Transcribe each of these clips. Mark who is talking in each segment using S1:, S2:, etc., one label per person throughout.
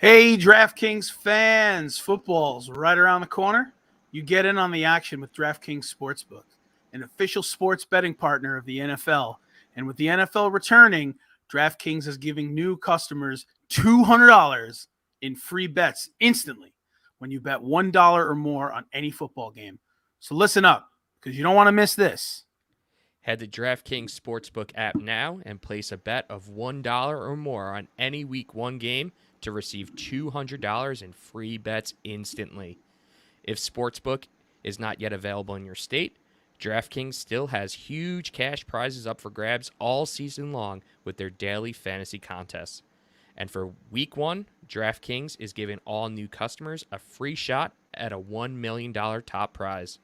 S1: Hey, DraftKings fans, football's right around the corner. You get in on the action with DraftKings Sportsbook, an official sports betting partner of the NFL. And with the NFL returning, DraftKings is giving new customers $200 in free bets instantly when you bet $1 or more on any football game. So listen up, because you don't want to miss this.
S2: Head to DraftKings Sportsbook app now and place a bet of $1 or more on any Week 1 game to receive $200 in free bets instantly. If Sportsbook is not yet available in your state, DraftKings still has huge cash prizes up for grabs all season long with their daily fantasy contests. And for Week 1, DraftKings is giving all new customers a free shot at a $1 million top prize.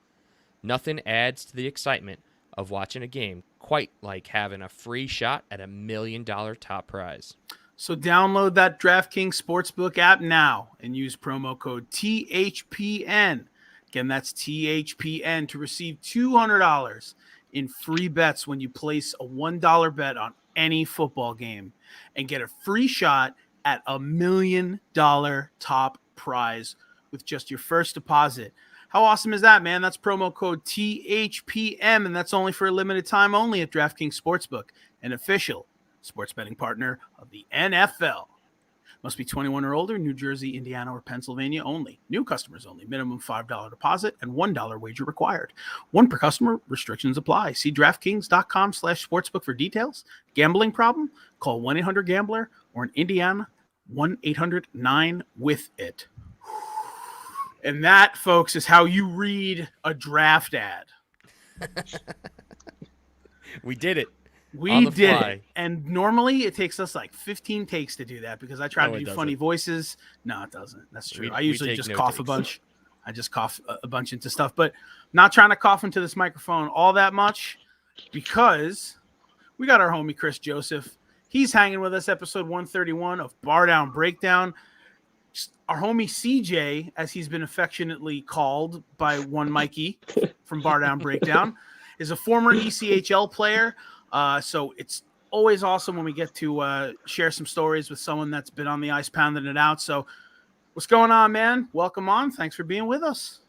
S2: Nothing adds to the excitement of watching a game quite like having a free shot at $1 million top prize.
S1: So download that DraftKings Sportsbook app now and use promo code THPN. Again, that's THPN to receive $200 in free bets when you place a $1 bet on any football game and get a free shot at $1 million top prize with just your first deposit. How awesome is that, man? That's promo code THPM, and that's only for a limited time only at DraftKings Sportsbook, an official sports betting partner of the NFL. Must be 21 or older, New Jersey, Indiana, or Pennsylvania only. New customers only. Minimum $5 deposit and $1 wager required. One per customer. Restrictions apply. See DraftKings.com/sportsbook for details. Gambling problem? Call 1-800-GAMBLER or in Indiana, 1-800-9-WITH-IT. And that, folks, is how you read a draft ad.
S2: We did it.
S1: We did it. And normally it takes us like 15 takes to do that because I try to do funny voices. No, it doesn't. That's true. I usually just cough a bunch. I just cough a bunch into stuff, but I'm not trying to cough into this microphone all that much because we got our homie Chris Joseph. He's hanging with us, episode 131 of Bar Down Breakdown. Our homie CJ, as he's been affectionately called by one Mikey from Bar Down Breakdown, is a former ECHL player. So it's always awesome when we get to share some stories with someone that's been on the ice pounding it out. So what's going on, man? Welcome on. Thanks for being with us.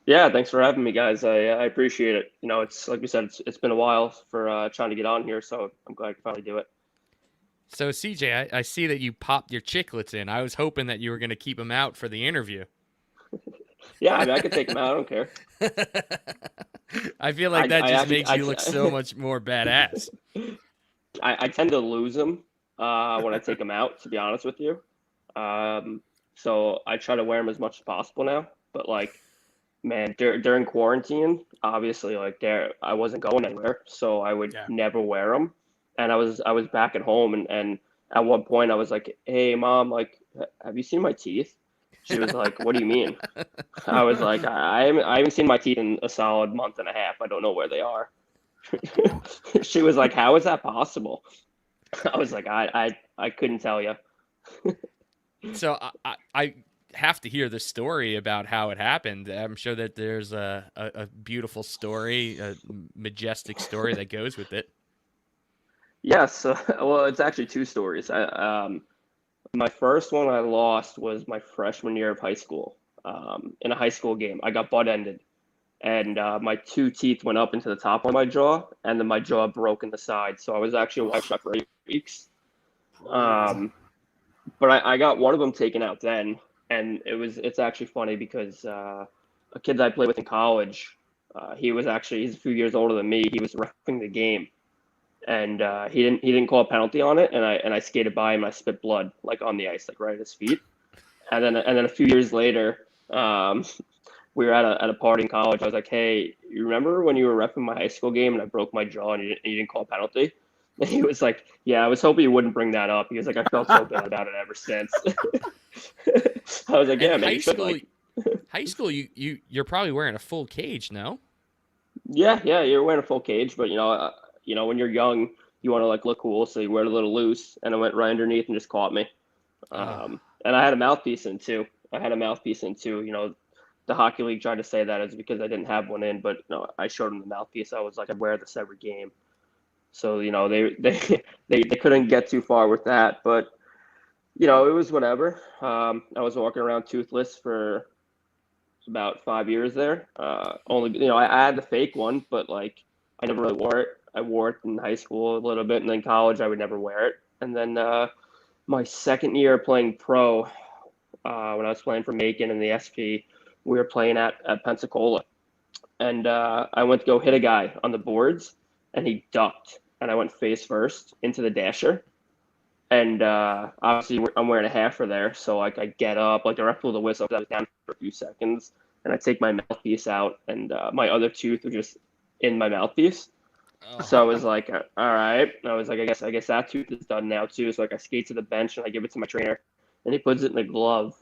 S3: Yeah, thanks for having me, guys. I appreciate it. You know, it's like we said, it's been a while for trying to get on here, so I'm glad I could finally do it.
S2: So, CJ, I see that you popped your chiclets in. I was hoping that you were going to keep them out for the interview.
S3: Yeah, I mean, I could take them out. I don't care.
S2: I feel like that just makes you look so much more badass.
S3: I tend to lose them when I take them out, to be honest with you. So I try to wear them as much as possible now. But, like, man, during quarantine, obviously, like, I wasn't going anywhere, so I would never wear them. And I was back at home, and at one point I was like, "Hey, Mom, like, have you seen my teeth?" She was like, "What do you mean?" I was like, I haven't seen my teeth in a solid month and a half. I don't know where they are." She was like, "How is that possible?" I was like, I couldn't tell you.
S2: So I have to hear the story about how it happened. I'm sure that there's a beautiful story, a majestic story that goes with it.
S3: Yes. Well, it's actually two stories. My first one I lost was my freshman year of high school. In a high school game, I got butt-ended, and my two teeth went up into the top of my jaw, and then my jaw broke in the side. So I was actually wiped out for 8 weeks. But I got one of them taken out then, and it's actually funny because a kid that I played with in college, he's a few years older than me. He was reffing the game. And he didn't call a penalty on it, and I skated by him. I spit blood like on the ice, like right at his feet. And then a few years later, we were at a party in college. I was like, "Hey, you remember when you were reffing my high school game and I broke my jaw and you didn't call a penalty?" And he was like, "Yeah, I was hoping you wouldn't bring that up." He was like, "I felt so bad about it ever since." I was like, "Yeah, man, you should like."
S2: High school, you're probably wearing a full cage, no?
S3: Yeah, you're wearing a full cage, but when you're young, you want to like look cool, so you wear it a little loose, and it went right underneath and just caught me. And I had a mouthpiece in too. You know, the hockey league tried to say that it's because I didn't have one in, but no, I showed them the mouthpiece. I was like, I wear this every game. So, you know, they couldn't get too far with that. But It was whatever. I was walking around toothless for about 5 years there. Only, I had the fake one, but like I never really wore it. I wore it in high school a little bit, and then college I would never wear it. And then my second year playing pro, when I was playing for Macon in the SP, we were playing at Pensacola, and I went to go hit a guy on the boards, and he ducked, and I went face first into the dasher. And obviously, I'm wearing a halfer there, so like I get up, like the ref blew the whistle, 'cause I was down for a few seconds, and I take my mouthpiece out, and my other tooth was just in my mouthpiece. So I
S2: Oh,
S3: was like, all right. I was like, I guess that tooth is done now too. So like I skate to the bench and I give it to my trainer, and he puts it in a glove,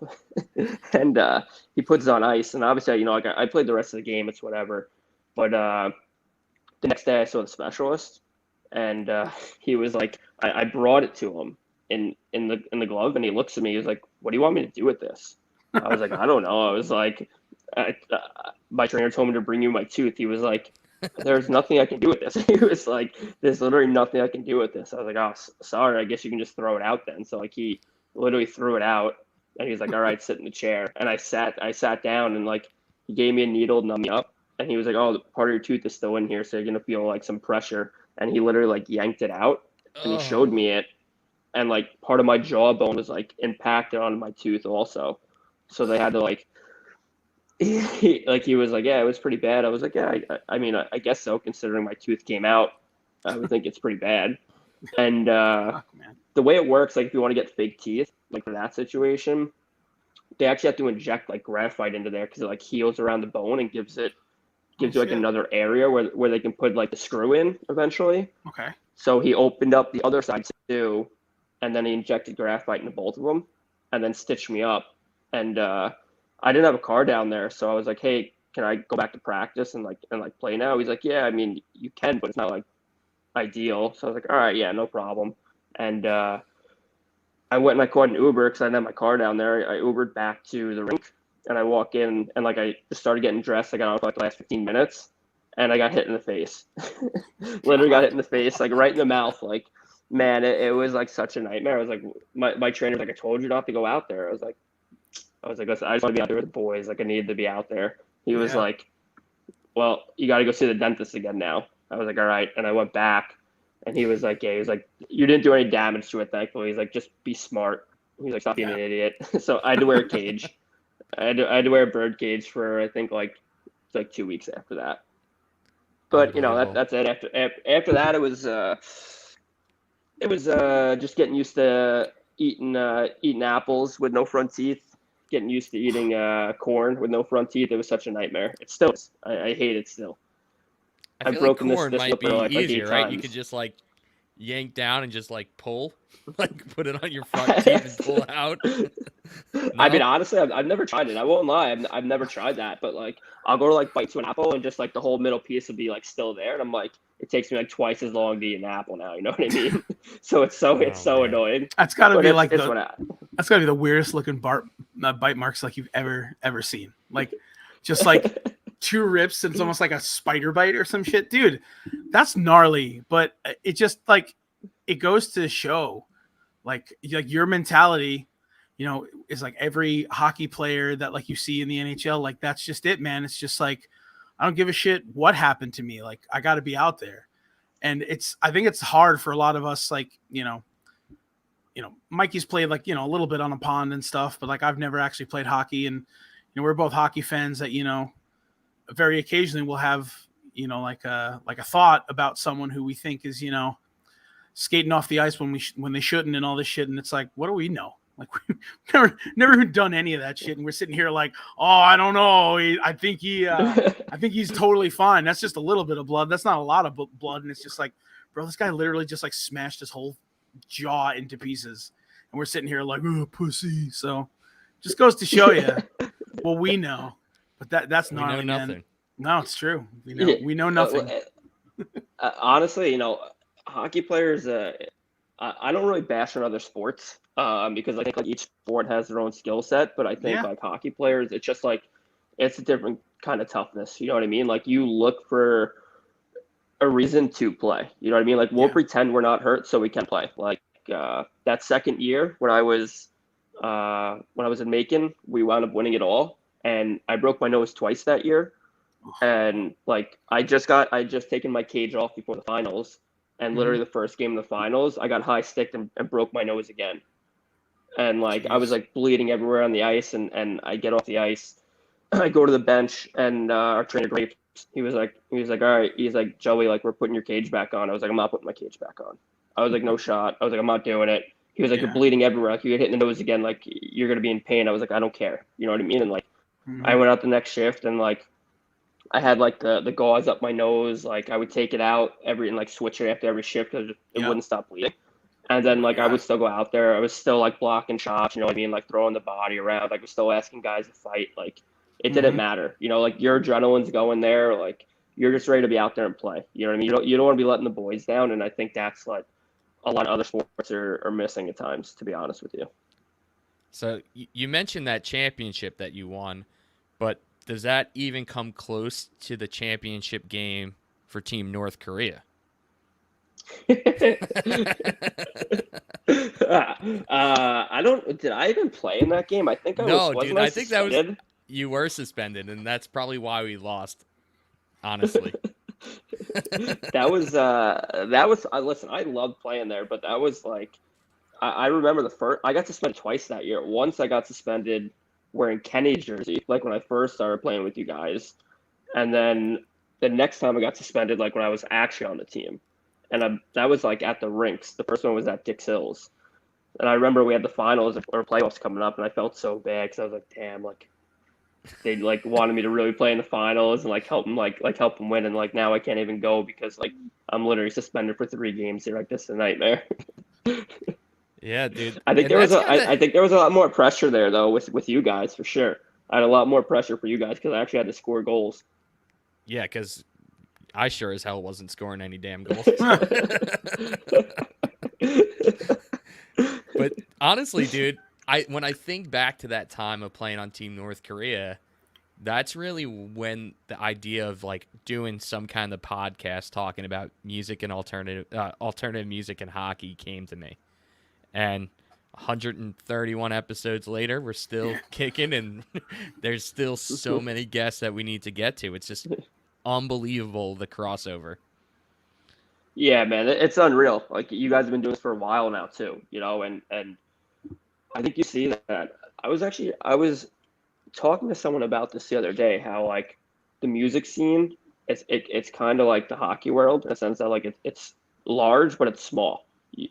S3: and he puts it on ice. And obviously, like I played the rest of the game. It's whatever. But the next day I saw the specialist, and he was like, I brought it to him in the glove, and he looks at me. He was like, "What do you want me to do with this?" I was like, "I don't know." I was like, my trainer told me to bring you my tooth. He was like, "There's nothing I can do with this." He was like, "There's literally nothing I can do with this." I was like, "Oh, sorry. I guess you can just throw it out then." So like he literally threw it out, and he was like, "All right, sit in the chair." And I sat down, and like he gave me a needle to numb me up, and he was like, "Oh, part of your tooth is still in here, so you're gonna feel like some pressure." And he literally like yanked it out, and he showed
S2: oh,
S3: me it, and like part of my jawbone was like impacted on my tooth also, so they had to like he was like, yeah, it was pretty bad. I was like, yeah, I mean, I guess so, considering my tooth came out. I would think it's pretty bad. And
S1: Fuck, man.
S3: the way it works, like if you want to get fake teeth, like for that situation, they actually have to inject like graphite into there because it like heals around the bone and
S1: Oh
S3: gives you like
S1: shit.
S3: another area where they can put like the screw in eventually.
S1: Okay.
S3: So he opened up the other side too, and then he injected graphite into both of them, and then stitched me up. And I didn't have a car down there, so I was like, "Hey, can I go back to practice and play now?" He's like, "Yeah, I mean, you can, but it's not like ideal." So I was like, "All right, yeah, no problem." And I went and I caught an Uber because I didn't have my car down there. I Ubered back to the rink, and I walk in, and like I just started getting dressed. I got on for like the last 15 minutes, and I got hit in the face. Literally got hit
S1: God.
S3: in the face, like right in the mouth. Like, man, it was like such a nightmare. I was like, my trainer's like, "I told you not to go out there." I was like, "Listen, I just want to be out there with the boys. Like, I needed to be out there." He was
S1: Yeah.
S3: like, "Well, you got to go see the dentist again now." I was like, "All right," and I went back, and he was like, "Yeah," he was like, "You didn't do any damage to it, thankfully." He's like, "Just be smart." He's like, "Stop being
S1: Yeah.
S3: an idiot." So I had to wear a cage. I had to wear a bird cage for I think like 2 weeks after that. But
S2: unbelievable.
S3: that's it. After that, it was just getting used to eating apples with no front teeth, getting used to eating corn with no front teeth. It was such a nightmare. It still is. I hate it still.
S2: I
S3: I've
S2: feel like
S3: broken this
S2: corn
S3: this
S2: might
S3: lip
S2: be
S3: like eight
S2: easier, right? You could
S3: times.
S2: just like yank down and just like pull, like put it on your front teeth and
S3: I
S2: pull out.
S3: mean,
S2: No?
S3: honestly, I've never tried it. I won't lie. I've never tried that. But like, I'll go to like bite to an apple and just like the whole middle piece will be like still there, and I'm like, it takes me like twice as long to eat an apple now. You know what I mean? So it's
S2: Oh
S3: so
S2: man.
S3: annoying.
S1: That's got to
S3: But
S1: be
S3: it's
S1: like
S3: it's what I.
S1: that's got to be the weirdest looking bite marks like you've ever seen. Like, just like two rips and it's almost like a spider bite or some shit, dude. That's gnarly. But it just like it goes to show like your mentality, is like every hockey player that like you see in the NHL. Like that's just it, man. It's just like I don't give a shit what happened to me. Like I got to be out there. And I think it's hard for a lot of us, like, Mikey's played like, a little bit on a pond and stuff, but like I've never actually played hockey. And, we're both hockey fans that, very occasionally we'll have, like a thought about someone who we think is, skating off the ice when they shouldn't and all this shit. And it's like, what do we know? Like we've never done any of that shit. And we're sitting here like, oh, I don't know. I think he's totally fine. That's just a little bit of blood. That's not a lot of blood. And it's just like, bro, this guy literally just like smashed his whole jaw into pieces. And we're sitting here like, oh, pussy. So just goes to show you what we know. But that's
S2: We know
S1: gnarly, man.
S2: nothing.
S1: No, it's true.
S3: Yeah.
S1: We know nothing.
S3: Honestly, hockey players. I don't really bash on other sports because I think like each sport has their own skill set. But I think
S1: Yeah.
S3: like hockey players, it's just like it's a different kind of toughness. You know what I mean? Like you look for a reason to play. You know what I mean? Like we'll
S1: Yeah.
S3: pretend we're not hurt so we can play. Like that second year when I was in Macon, we wound up winning it all, and I broke my nose twice that year. And like I just taken my cage off before the finals, and literally the first game of the finals, I got high sticked and broke my nose again. And like I was
S1: Jeez.
S3: like bleeding everywhere on the ice, and I get off the ice, I go to the bench, and our trainer Grapes, he was like, all right, he's like, Joey, like we're putting your cage back on. I was like, I'm not putting my cage back on. I was like, no shot. I was like, I'm not doing it. He was like, you're
S1: Yeah.
S3: bleeding everywhere. Like you get hit in the nose again. Like you're gonna be in pain. I was like, I don't care. You know what I mean? And like I
S1: Mhm.
S3: went out the next shift, and like I had like the gauze up my nose. Like I would take it out and like switch it after every shift because it
S1: Yep.
S3: wouldn't stop bleeding. And then like I
S1: Yeah.
S3: would still go out there. I was still like blocking shots, you know what I mean? Like throwing the body around. Like I was still asking guys to fight. Like it didn't
S1: Mhm.
S3: matter. You know, like your adrenaline's going there. Like you're just ready to be out there and play. You know what I mean? You don't want to be letting the boys down. And I think that's like a lot of other sports are missing at times, to be honest with you.
S2: So you mentioned that championship that you won, but does that even come close to the championship game for Team North Korea?
S3: I don't. Did I even play in that game? I think I was.
S2: No,
S3: Wasn't
S2: dude,
S3: I
S2: I think that was
S3: suspended?
S2: you were suspended, and that's probably why we lost. Honestly,
S3: That was. Listen, I loved playing there, but that was like. I remember the first. I got suspended twice that year. Once I got suspended wearing Kenny's jersey, like when I first started playing with you guys, and then the next time I got suspended, like when I was actually on the team, and that was like at the rinks. The first one was at Dix Hills. And I remember we had the finals or playoffs coming up, and I felt so bad because I was like, damn, like they like wanted me to really play in the finals and like help them win, and like now I can't even go because like I'm literally suspended for 3 games here. Like this is a nightmare.
S2: yeah, dude,
S3: I think
S2: and
S3: there was
S2: that's
S3: a
S2: kind of
S3: I think there was a lot more pressure there though with you guys for sure. I had a lot more pressure for you guys because I actually had to score goals.
S2: yeah, because I sure as hell wasn't scoring any damn goals. But honestly, dude, I when I think back to that time of playing on Team North Korea, that's really when the idea of like doing some kind of podcast talking about music and alternative music and hockey came to me. And 131 episodes later, we're still kicking, and there's still so many guests that we need to get to. It's just unbelievable, the crossover.
S3: Yeah, man, it's unreal. Like you guys have been doing this for a while now too, you know, and I think you see that. I was talking to someone about this the other day, how like the music scene, it's kind of like the hockey world in a sense that like it's large but it's small.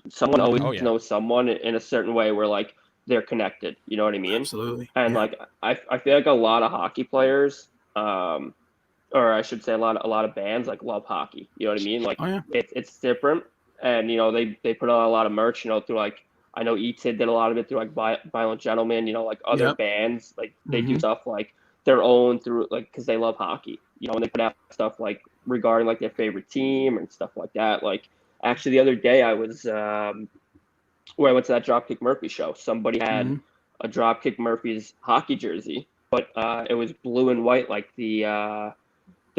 S3: Someone always
S2: Oh
S1: Mhm.
S2: yeah.
S3: knows someone in a certain way where like they're connected. You know what I mean?
S1: Absolutely.
S3: And
S1: Yeah.
S3: like I feel like a lot of hockey players, or I should say a lot of bands like love hockey. You know what I mean? Like
S1: Oh yeah.
S3: it's different, and you know they put on a lot of merch. You know through like I know ETID did a lot of it through like Violent Gentlemen. You know like other
S1: Yep.
S3: bands like they do
S1: Hmm.
S3: stuff like their own through like because they love hockey. You know and they put out stuff like regarding like their favorite team and stuff like that. Like actually the other day I was where I went to that Dropkick Murphy show. Somebody had
S1: Hmm.
S3: a Dropkick Murphys hockey jersey, but it was blue and white like the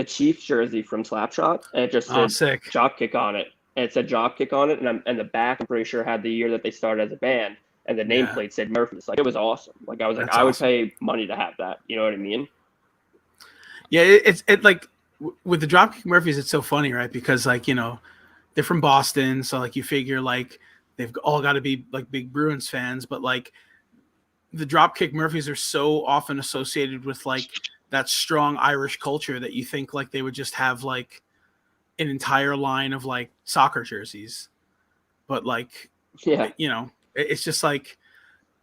S3: Chiefs jersey from Slapshot, and it just
S1: Oh,
S3: said
S1: sick.
S3: Dropkick on it. And it said Dropkick on it, and the back, I'm pretty sure, had the year that they started as a band, and the
S1: Yeah.
S3: nameplate said Murphys. Like, it was awesome. Like, I was like,
S1: That's
S3: I would
S1: awesome.
S3: pay money to have that. You know what I mean?
S1: Yeah. It's like with the Dropkick Murphys, it's so funny, right? Because like they're from Boston, so like you figure like they've all got to be like big Bruins fans, but like the Dropkick Murphys are so often associated with like that strong Irish culture that you think like they would just have like an entire line of like soccer jerseys, but like
S3: Yeah.
S1: it's just like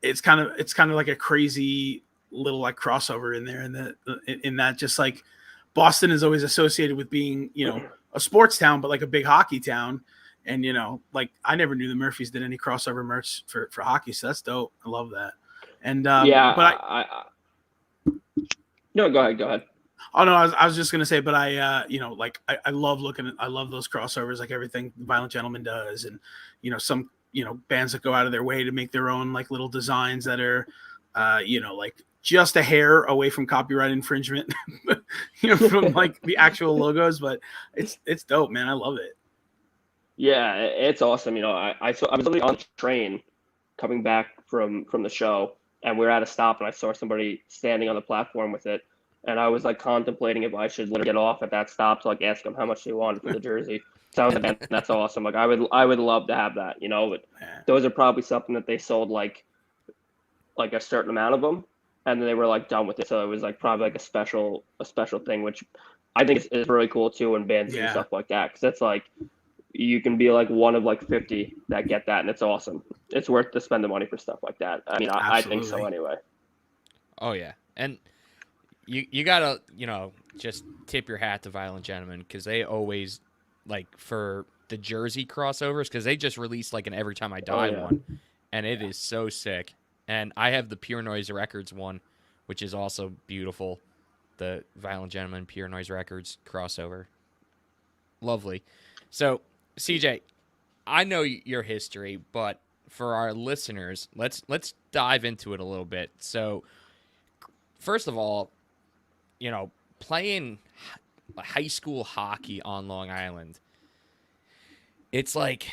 S1: it's kind of like a crazy little like crossover in there, and in that just like Boston is always associated with being a sports town, but like a big hockey town. And like I never knew the Murphys did any crossover merch for hockey, so that's dope. I love that. And
S3: Yeah.
S1: but
S3: No, go ahead. Go ahead.
S1: oh no, I was just gonna say, but like I love I love those crossovers, like everything Violent Gentleman does, and some bands that go out of their way to make their own like little designs that are like just a hair away from copyright infringement, from like the actual logos, but it's dope, man. I love it.
S3: Yeah, it's awesome. I was literally on the train coming back from the show, and we were at a stop, and I saw somebody standing on the platform with it, and I was like contemplating if I should literally get off at that stop to like ask them how much they wanted for the jersey. So I was like, man, that's awesome. Like I would love to have that, but those are probably something that they sold like a certain amount of them, and then they were like done with it. So it was like probably like a special thing, which I think is really cool too when bands do
S1: Yeah.
S3: stuff like that, because it's like you can be like one of like 50 that get that, and it's awesome. It's worth to spend the money for stuff like that. I mean, I think so
S1: Absolutely.
S3: anyway.
S2: Oh yeah, and you gotta just tip your hat to Violent Gentlemen because they always like for the jersey crossovers because they just released like an Every Time I
S3: Oh
S2: Die
S3: yeah.
S2: one, and it is so sick. And I have the Pure Noise Records one, which is also beautiful. The Violent Gentlemen Pure Noise Records crossover, lovely. So CJ, I know your history, but for our listeners, let's dive into it a little bit. So first of all, playing high school hockey on Long Island, it's like,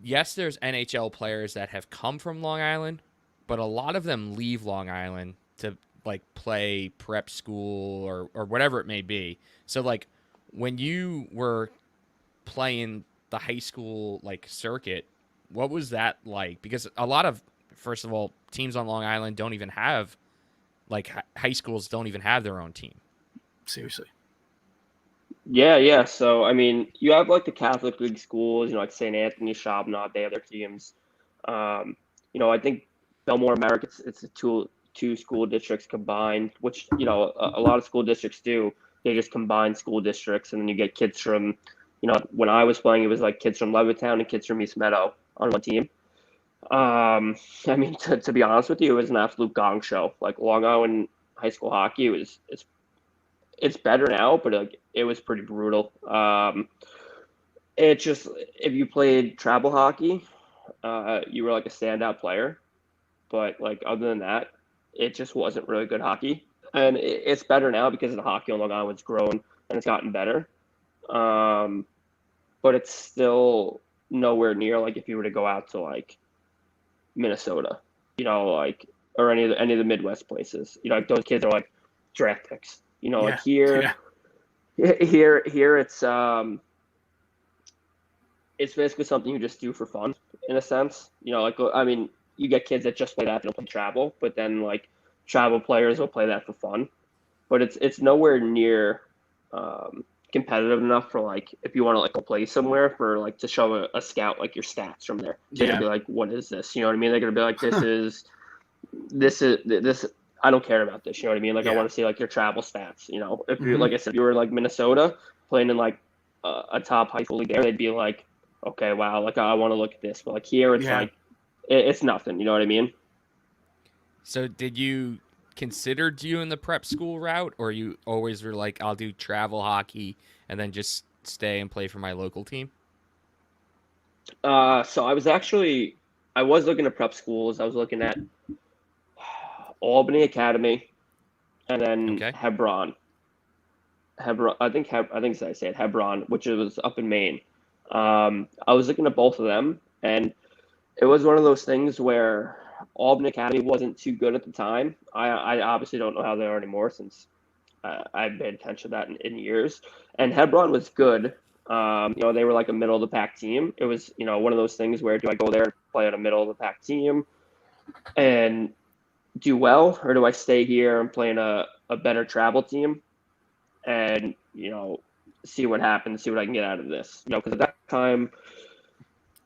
S2: yes, there's NHL players that have come from Long Island, but a lot of them leave Long Island to like play prep school or whatever it may be. So like when you were playing the high school like circuit, what was that like? Because a lot of, first of all, teams on Long Island don't even have like high schools don't even have their own team.
S1: Seriously.
S3: Yeah. So I mean, you have like the Catholic League schools, like St. Anthony, Shabnat, they have their teams. I think Belmore America, it's the two school districts combined, which a lot of school districts do. They just combine school districts, and then you get kids from, when I was playing, it was like kids from Levittown and kids from East Meadow on one team. I mean, to be honest with you, it was an absolute gong show. Like Long Island high school hockey, it's better now, but like it was pretty brutal. It just, if you played travel hockey, you were like a standout player, but like other than that, it just wasn't really good hockey. And it's better now because the hockey on Long Island's grown and it's gotten better. Um, but it's still nowhere near like if you were to go out to like Minnesota, like, or any of the Midwest places. Like those kids are like draft picks. Like
S1: Yeah.
S3: here,
S1: Yeah.
S3: here it's basically something you just do for fun in a sense. Like, I mean, you get kids that just play that, they don't play travel, but then like travel players will play that for fun. But it's nowhere near competitive enough for like if you want to like go play somewhere for like to show a scout like your stats from there. They're
S1: Yeah.
S3: gonna be like, what is this? You know what I mean? They're gonna be like, this. I don't care about this. You know what I mean? Like I
S1: Yeah.
S3: want to see like your travel stats. If you
S1: Mhm.
S3: like I said, you were like Minnesota playing in like a top high school league there, they'd be like, okay, wow, like I want to look at this. But like here, it's
S1: Yeah.
S3: like it's nothing. You know what I mean?
S2: So did you consider doing the prep school route, or you always were like, I'll do travel hockey and then just stay and play for my local team?
S3: So I was looking at prep schools. I was looking at Albany Academy and then
S2: Okay.
S3: Hebron. I think I said Hebron, which was up in Maine. I was looking at both of them, and it was one of those things where Albany Academy wasn't too good at the time. I obviously don't know how they are anymore since I haven't paid attention to that in years. And Hebron was good. They were like a middle of the pack team. It was, one of those things where do I go there and play on a middle of the pack team and do well, or do I stay here and play in a better travel team and, see what happens, see what I can get out of this? Because at that time,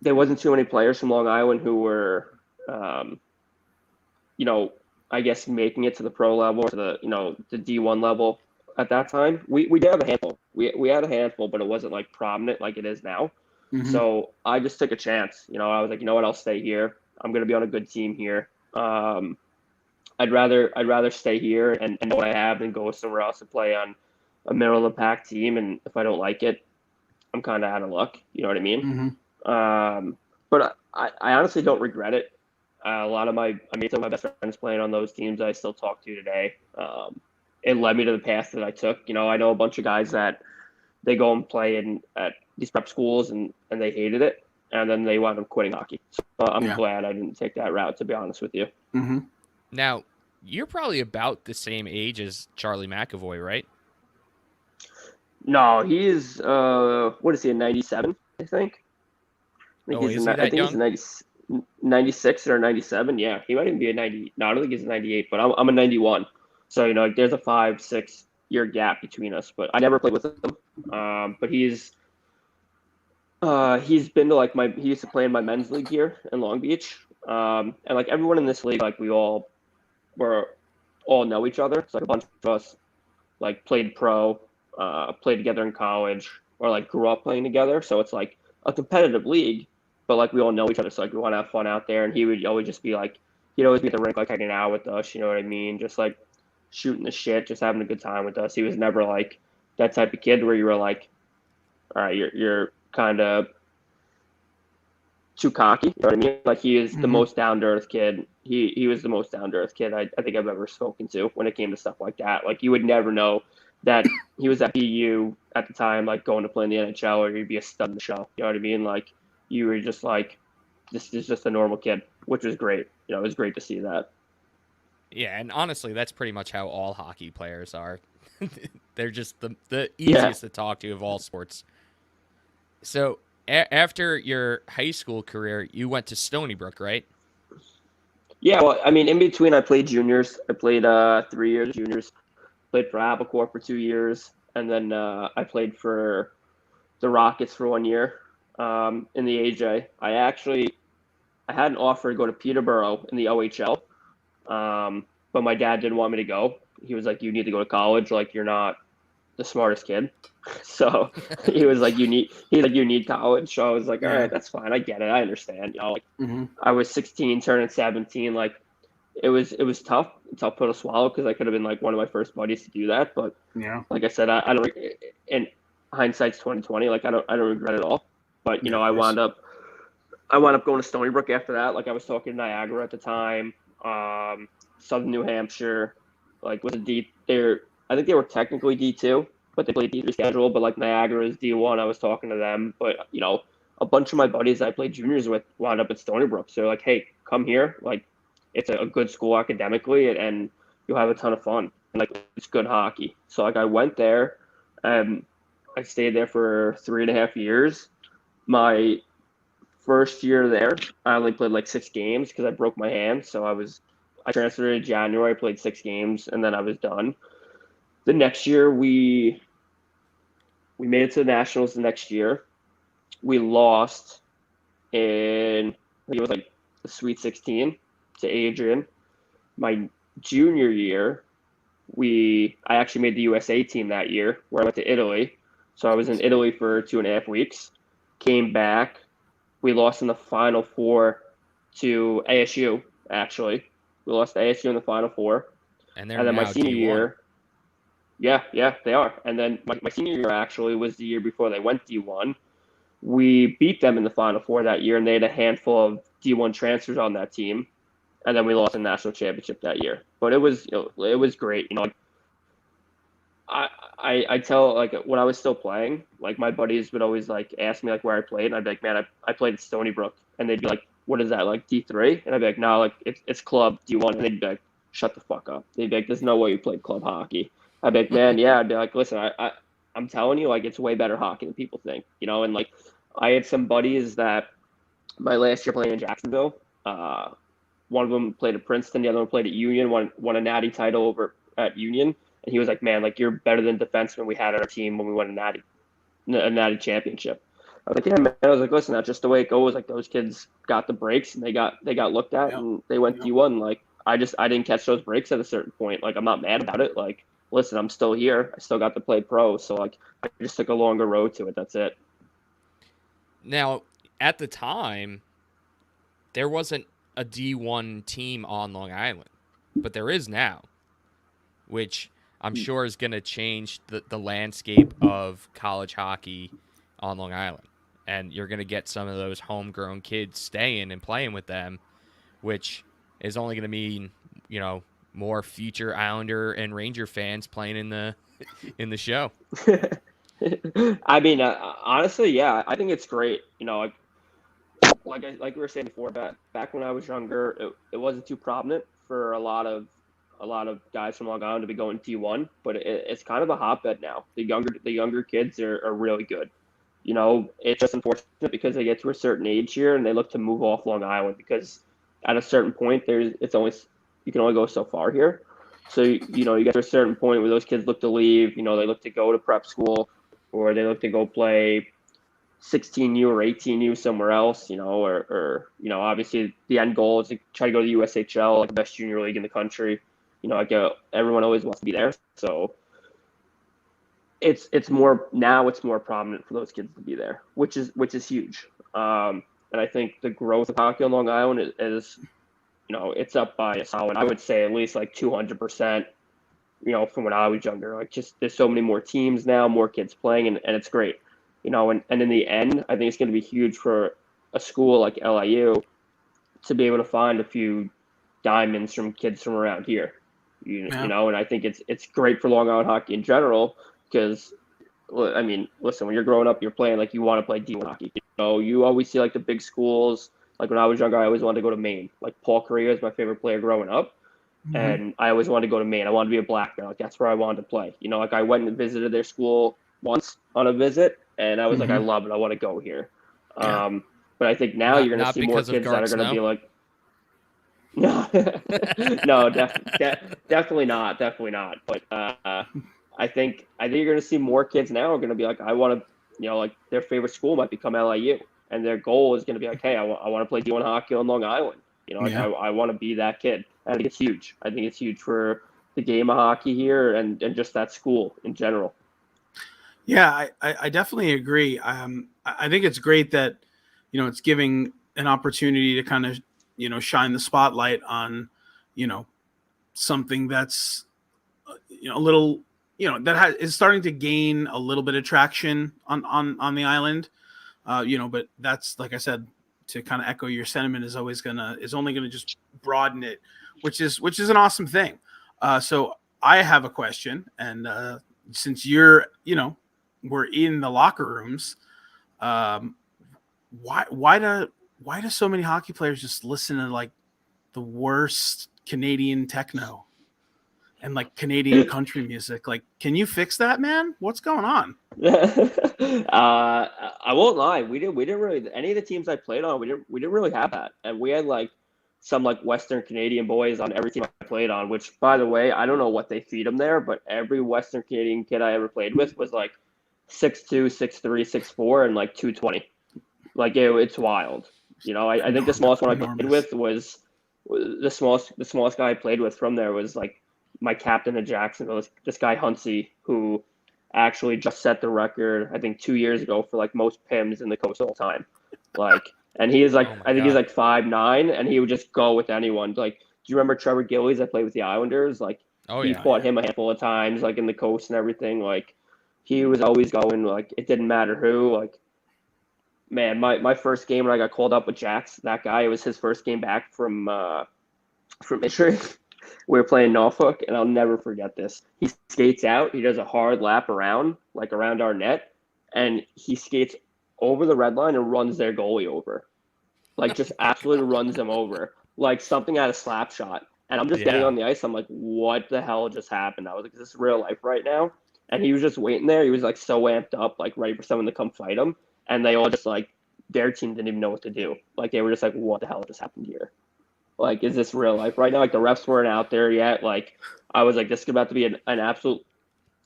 S3: there wasn't too many players from Long Island who were, um, I guess making it to the pro level or to the D1 level at that time. We did have a handful. We had a handful, but it wasn't like prominent like it is now.
S1: Mhm.
S3: So I just took a chance. I was like, you know what, I'll stay here. I'm gonna be on a good team here. I'd rather stay here and know what I have than go somewhere else and play on a middle of the pack team. And if I don't like it, I'm kind of out of luck. You know what I mean?
S1: Mhm.
S3: But I honestly don't regret it. I made some of my best friends playing on those teams that I still talk to today. It led me to the path that I took. I know a bunch of guys that they go and play at these prep schools and they hated it, and then they wound up quitting hockey. So I'm glad I didn't take that route, to be honest with you.
S1: Mm-hmm.
S2: Now, you're probably about the same age as Charlie McAvoy, right?
S3: No, he's what is he, a 97, I think?
S2: Oh, is he
S3: I
S2: that
S3: think he's
S2: young?
S3: a 96 or 97. Yeah, he might even be a 90. No, I don't think he's a 98, but I'm a 91. So, like, there's a 5-6 year gap between us. But I never played with him. But he's been to like he used to play in my men's league here in Long Beach. And like everyone in this league, like we all know each other. So like a bunch of us like played pro, played together in college, or like grew up playing together. So it's like a competitive league, but like we all know each other. So like we want to have fun out there. And he would always just be like, he'd always be at the rink like hanging out with us. You know what I mean? Just like shooting the shit, just having a good time with us. He was never like that type of kid where you were like, all right, you're kind of too cocky. You know what I mean? Like he is the most down to earth kid. He was the most down to earth kid I think I've ever spoken to when it came to stuff like that. Like you would never know that he was at BU at the time, like going to play in the NHL, or he'd be a stud in the show. You know what I mean? Like you were just like, this is just a normal kid, which was great. It was great to see that.
S2: Yeah, and honestly, that's pretty much how all hockey players are. They're just the easiest to talk to of all sports. So after your high school career, you went to Stony Brook, right?
S3: Yeah, well, I mean, in between, I played juniors. I played 3 years juniors. Played for Abercorp for 2 years, and then I played for the Rockets for 1 year in the AJ. I had an offer to go to Peterborough in the OHL, but my dad didn't want me to go. He was like, "You need to go to college. Like, you're not the smartest kid." So he was like, you need college. So I was like, all right, that's fine. I get it. I understand. Like I was 16, turning 17. Like it was tough. It's tough pill to swallow because I could have been like one of my first buddies to do that. But like I said, I don't. In hindsight's 2020. Like I don't regret it all. But I wound up going to Stony Brook after that. Like I was talking to Niagara at the time, Southern New Hampshire. Like was a D. I think they were technically D2, but they played D3 schedule. But like Niagara is D1. I was talking to them, but a bunch of my buddies I played juniors with wound up at Stony Brook. So they're like, hey, come here. Like it's a good school academically, and you'll have a ton of fun. And like it's good hockey. So like I went there, and I stayed there for 3.5 years. My first year there, I only played like 6 games because I broke my hand. So I transferred in January, played 6 games, and then I was done. The next year we made it to the Nationals the next year. We lost in, I think it was like the Sweet 16 to Adrian. My junior year, I actually made the USA team that year where I went to Italy. So I was in Italy for 2.5 weeks, came back. We lost in the Final Four to ASU, actually. We lost to ASU in the Final Four.
S2: And then my
S3: senior
S2: D1.
S3: year, yeah, they are. And then my senior year actually was the year before they went D1. We beat them in the Final Four that year, and they had a handful of D1 transfers on that team. And then we lost the national championship that year. But it was great. I tell, like, when I was still playing, like, my buddies would always, like, ask me, like, where I played. And I'd be like, man, I played at Stony Brook. And they'd be like, what is that, like, D3? And I'd be like, no, like, it's club D1. And they'd be like, shut the fuck up. They'd be like, there's no way you played club hockey. I'd be like, man, yeah. I'd be like, listen, I'm telling you, like, it's way better hockey than people think, and, like, I had some buddies that my last year playing in Jacksonville, one of them played at Princeton, the other one played at Union, won a natty title over at Union. And he was like, man, like, you're better than defensemen we had on our team when we won a natty championship. I was like, yeah, man. I was like, listen, that's just the way it goes. Like, those kids got the breaks and they got looked at and they went D1. Like, I didn't catch those breaks at a certain point. Like, I'm not mad about it. Like, listen, I'm still here. I still got to play pro. So, like, I just took a longer road to it. That's it.
S2: Now, at the time, there wasn't a D1 team on Long Island, but there is now, which I'm sure is going to change the landscape of college hockey on Long Island. And you're going to get some of those homegrown kids staying and playing with them, which is only going to mean, more future Islander and Ranger fans playing in the show.
S3: I mean, honestly, yeah, I think it's great. You know, like we were saying before, back when I was younger, it wasn't too prominent for a lot of guys from Long Island to be going D1, but it's kind of a hotbed now. The younger kids are really good. You know, it's just unfortunate because they get to a certain age here and they look to move off Long Island because at a certain point you can only go so far here. So you get to a certain point where those kids look to leave. You know, they look to go to prep school or they look to go play 16U or 18U somewhere else, or obviously the end goal is to try to go to the USHL, like the best junior league in the country. Everyone always wants to be there. So it's more prominent for those kids to be there, which is huge. And I think the growth of hockey on Long Island is it's up by a solid, I would say at least like 200%, from when I was younger. Like just there's so many more teams now, more kids playing, and it's great. And in the end, I think it's going to be huge for a school like LIU to be able to find a few diamonds from kids from around here. And I think it's great for Long Island hockey in general because, I mean, listen, when you're growing up, you're playing like you want to play D1 hockey. You always see like the big schools. Like when I was younger, I always wanted to go to Maine. Like Paul Correa is my favorite player growing up.
S1: Mm-hmm.
S3: And I always wanted to go to Maine. I wanted to be a black bear. Like that's where I wanted to play. Like I went and visited their school once on a visit, and I was like, I love it. I want to go here.
S1: Yeah.
S3: But I think now you're going to see more
S2: because of
S3: kids that are
S2: Garth
S3: going to
S2: Snow?
S3: be like, no, no, definitely not, definitely not. But I think you're going to see more kids now are going to be like, I want to, like their favorite school might become LIU, and their goal is going to be like, hey, I want to play D1 hockey on Long Island. I want to be that kid. I think it's huge. I think it's huge for the game of hockey here and just that school in general.
S1: Yeah, I definitely agree. I think it's great that, it's giving an opportunity to kind of, shine the spotlight on, something that's, a little, is starting to gain a little bit of traction on the island. But that's, like I said, to kind of echo your sentiment, is only gonna just broaden it, which is an awesome thing. So I have a question, and since we're in the locker rooms, why do so many hockey players just listen to like the worst Canadian techno and like Canadian country music? Like, can you fix that, man? What's going on?
S3: I won't lie. We didn't really, any of the teams I played on, we didn't really have that, and we had like some like Western Canadian boys on every team I played on. Which, by the way, I don't know what they feed them there, but every Western Canadian kid I ever played with was like 6'2", 6'3", 6'4", and like 220. Like it's wild. I think the smallest one I played with was the smallest guy I played with from there was like my captain at Jacksonville, this guy Hunsey, who actually just set the record, I think 2 years ago, for like most PIMs in the coast all time. Like, and he is like, I think he's like 5'9", and he would just go with anyone. Like, do you remember Trevor Gillies that played with the Islanders? Like, he fought him a handful of times, like in the coast and everything. Like, he was always going. Like, it didn't matter who. Like, man, my first game when I got called up with Jax, that guy, it was his first game back from injury. We were playing Norfolk, and I'll never forget this. He skates out. He does a hard lap around our net, and he skates over the red line and runs their goalie over. Like, just absolutely runs them over. Like something out of slap shot. And I'm just getting on the ice. I'm like, what the hell just happened? I was like, is this real life right now? And he was just waiting there. He was like so amped up, like ready for someone to come fight him. And they all just like, their team didn't even know what to do. Like, they were just like, what the hell just happened here? Like, is this real life right now? Like, the refs weren't out there yet. Like, I was like, this is about to be an absolute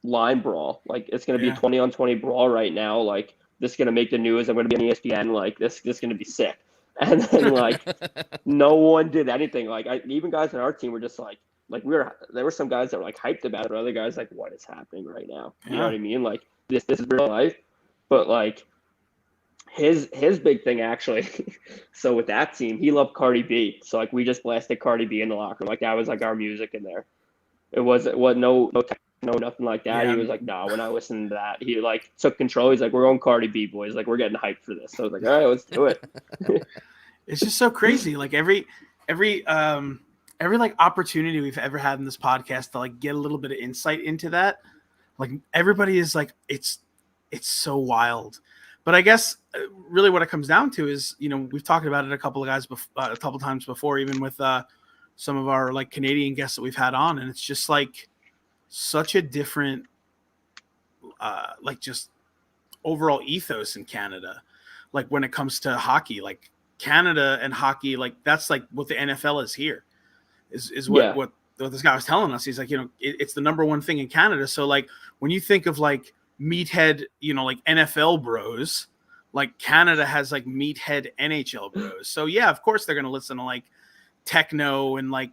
S3: line brawl. Like, it's going to be a 20-on-20 brawl right now. Like, this is going to make the news. I'm going to be on ESPN. Like, this is going to be sick. And then, like, no one did anything. Like, even guys on our team were just like there were some guys that were like hyped about it, but other guys like, what is happening right now? You know what I mean? Like, this is real life. But like, his big thing actually. So with that team, he loved Cardi B. So like, we just blasted Cardi B in the locker room. Like, that was like our music in there. It was no techno, nothing like that. He was like, no, we're not listening to that. He like took control. He's like, we're going Cardi B, boys. Like, we're getting hyped for this. So I was like, all right, let's do it.
S1: It's just so crazy. Like every like opportunity we've ever had in this podcast to like get a little bit of insight into that, like everybody is like, it's it's so wild. But I guess really what it comes down to is, we've talked about it a couple of times before, even with some of our like Canadian guests that we've had on, and it's just like such a different like just overall ethos in Canada. Like when it comes to hockey, like Canada and hockey, like that's like what the NFL is here. Is what this guy was telling us. He's like, it's the number one thing in Canada. So like when you think of like meathead, like NFL bros, like Canada has like meathead NHL bros. So yeah, of course they're gonna listen to like techno and like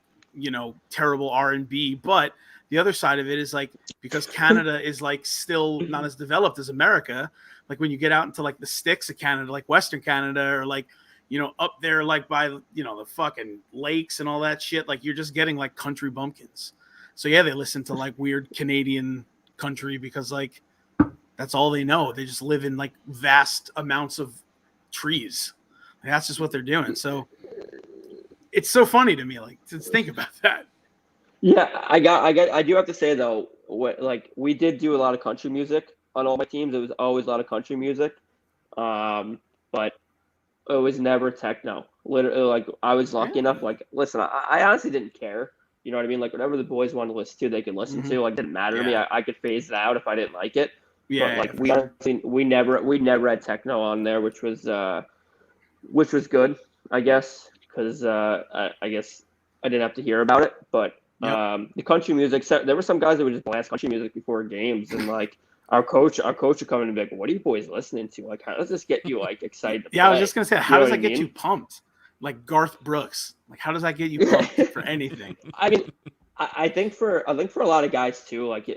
S1: terrible R&B. But the other side of it is like, because Canada is like still not as developed as America. Like when you get out into like the sticks of Canada, like Western Canada, or like up there like by the fucking lakes and all that shit, like you're just getting like country bumpkins. So yeah, they listen to like weird Canadian country because like that's all they know. They just live in like vast amounts of trees. Like, that's just what they're doing. So it's so funny to me, like, to think about that.
S3: Yeah, I do have to say though, like we did do a lot of country music on all my teams. It was always a lot of country music, but it was never techno. Literally, like I was lucky enough. Like, listen, I honestly didn't care. You know what I mean? Like whatever the boys wanted to listen to, they could listen to. Like, it didn't matter to me. I could phase it out if I didn't like it.
S1: Yeah,
S3: but like we never had techno on there, which was good, I guess, because I guess I didn't have to hear about it. But the country music, there were some guys that would just blast country music before games, and like our coach would come in and be like, "What are you boys listening to? Like, how does this get you like excited to play?"
S1: I was just gonna say, how does that get you pumped? Like Garth Brooks, like how does that get you pumped for anything?
S3: I mean, I think for a lot of guys too, like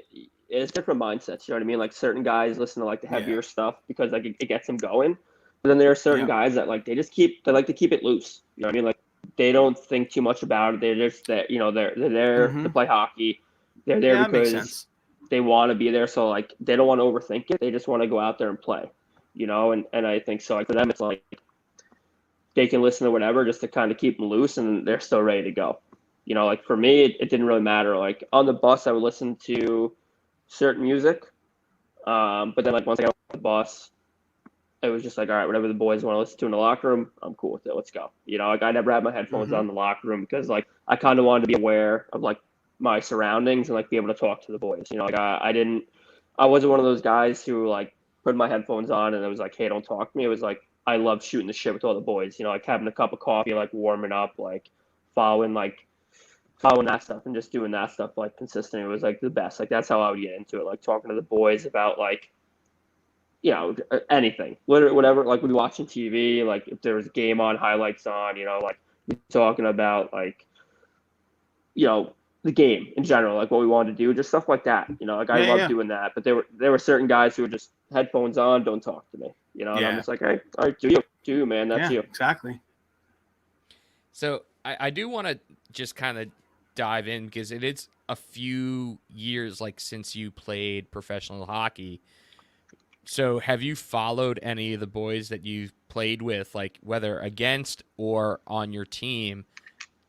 S3: it's different mindsets. You know what I mean? Like certain guys listen to like the heavier stuff because like it gets them going. But then there are certain guys that like they like to keep it loose. You know what I mean? Like they don't think too much about it. They're just that they're there to play hockey. They're there because they want to be there. So like they don't want to overthink it. They just want to go out there and play. And I think so. Like for them, it's like they can listen to whatever just to kind of keep them loose, and they're still ready to go. Like for me, it didn't really matter. Like on the bus, I would listen to certain music, but then like once I got off the bus, it was just like, all right, whatever the boys want to listen to in the locker room, I'm cool with it. Let's go. Like I never had my headphones on in the locker room because like I kind of wanted to be aware of like my surroundings and like be able to talk to the boys. Like I wasn't one of those guys who like put my headphones on and it was like, hey, don't talk to me. It was like I loved shooting the shit with all the boys. Like having a cup of coffee, like warming up, like following that stuff and just doing that stuff like consistently was like the best. Like that's how I would get into it. Like talking to the boys about like anything, whatever, like we'd be watching TV, like if there was a game on, highlights on, like talking about like, the game in general, like what we wanted to do, just stuff like that, like I love doing that. But there were certain guys who were just headphones on, don't talk to me, and I'm just like, hey, all right, do you, man, that's you.
S1: Exactly.
S2: So I do want to just kind of dive in because it is a few years like since you played professional hockey. So have you followed any of the boys that you've played with, like whether against or on your team?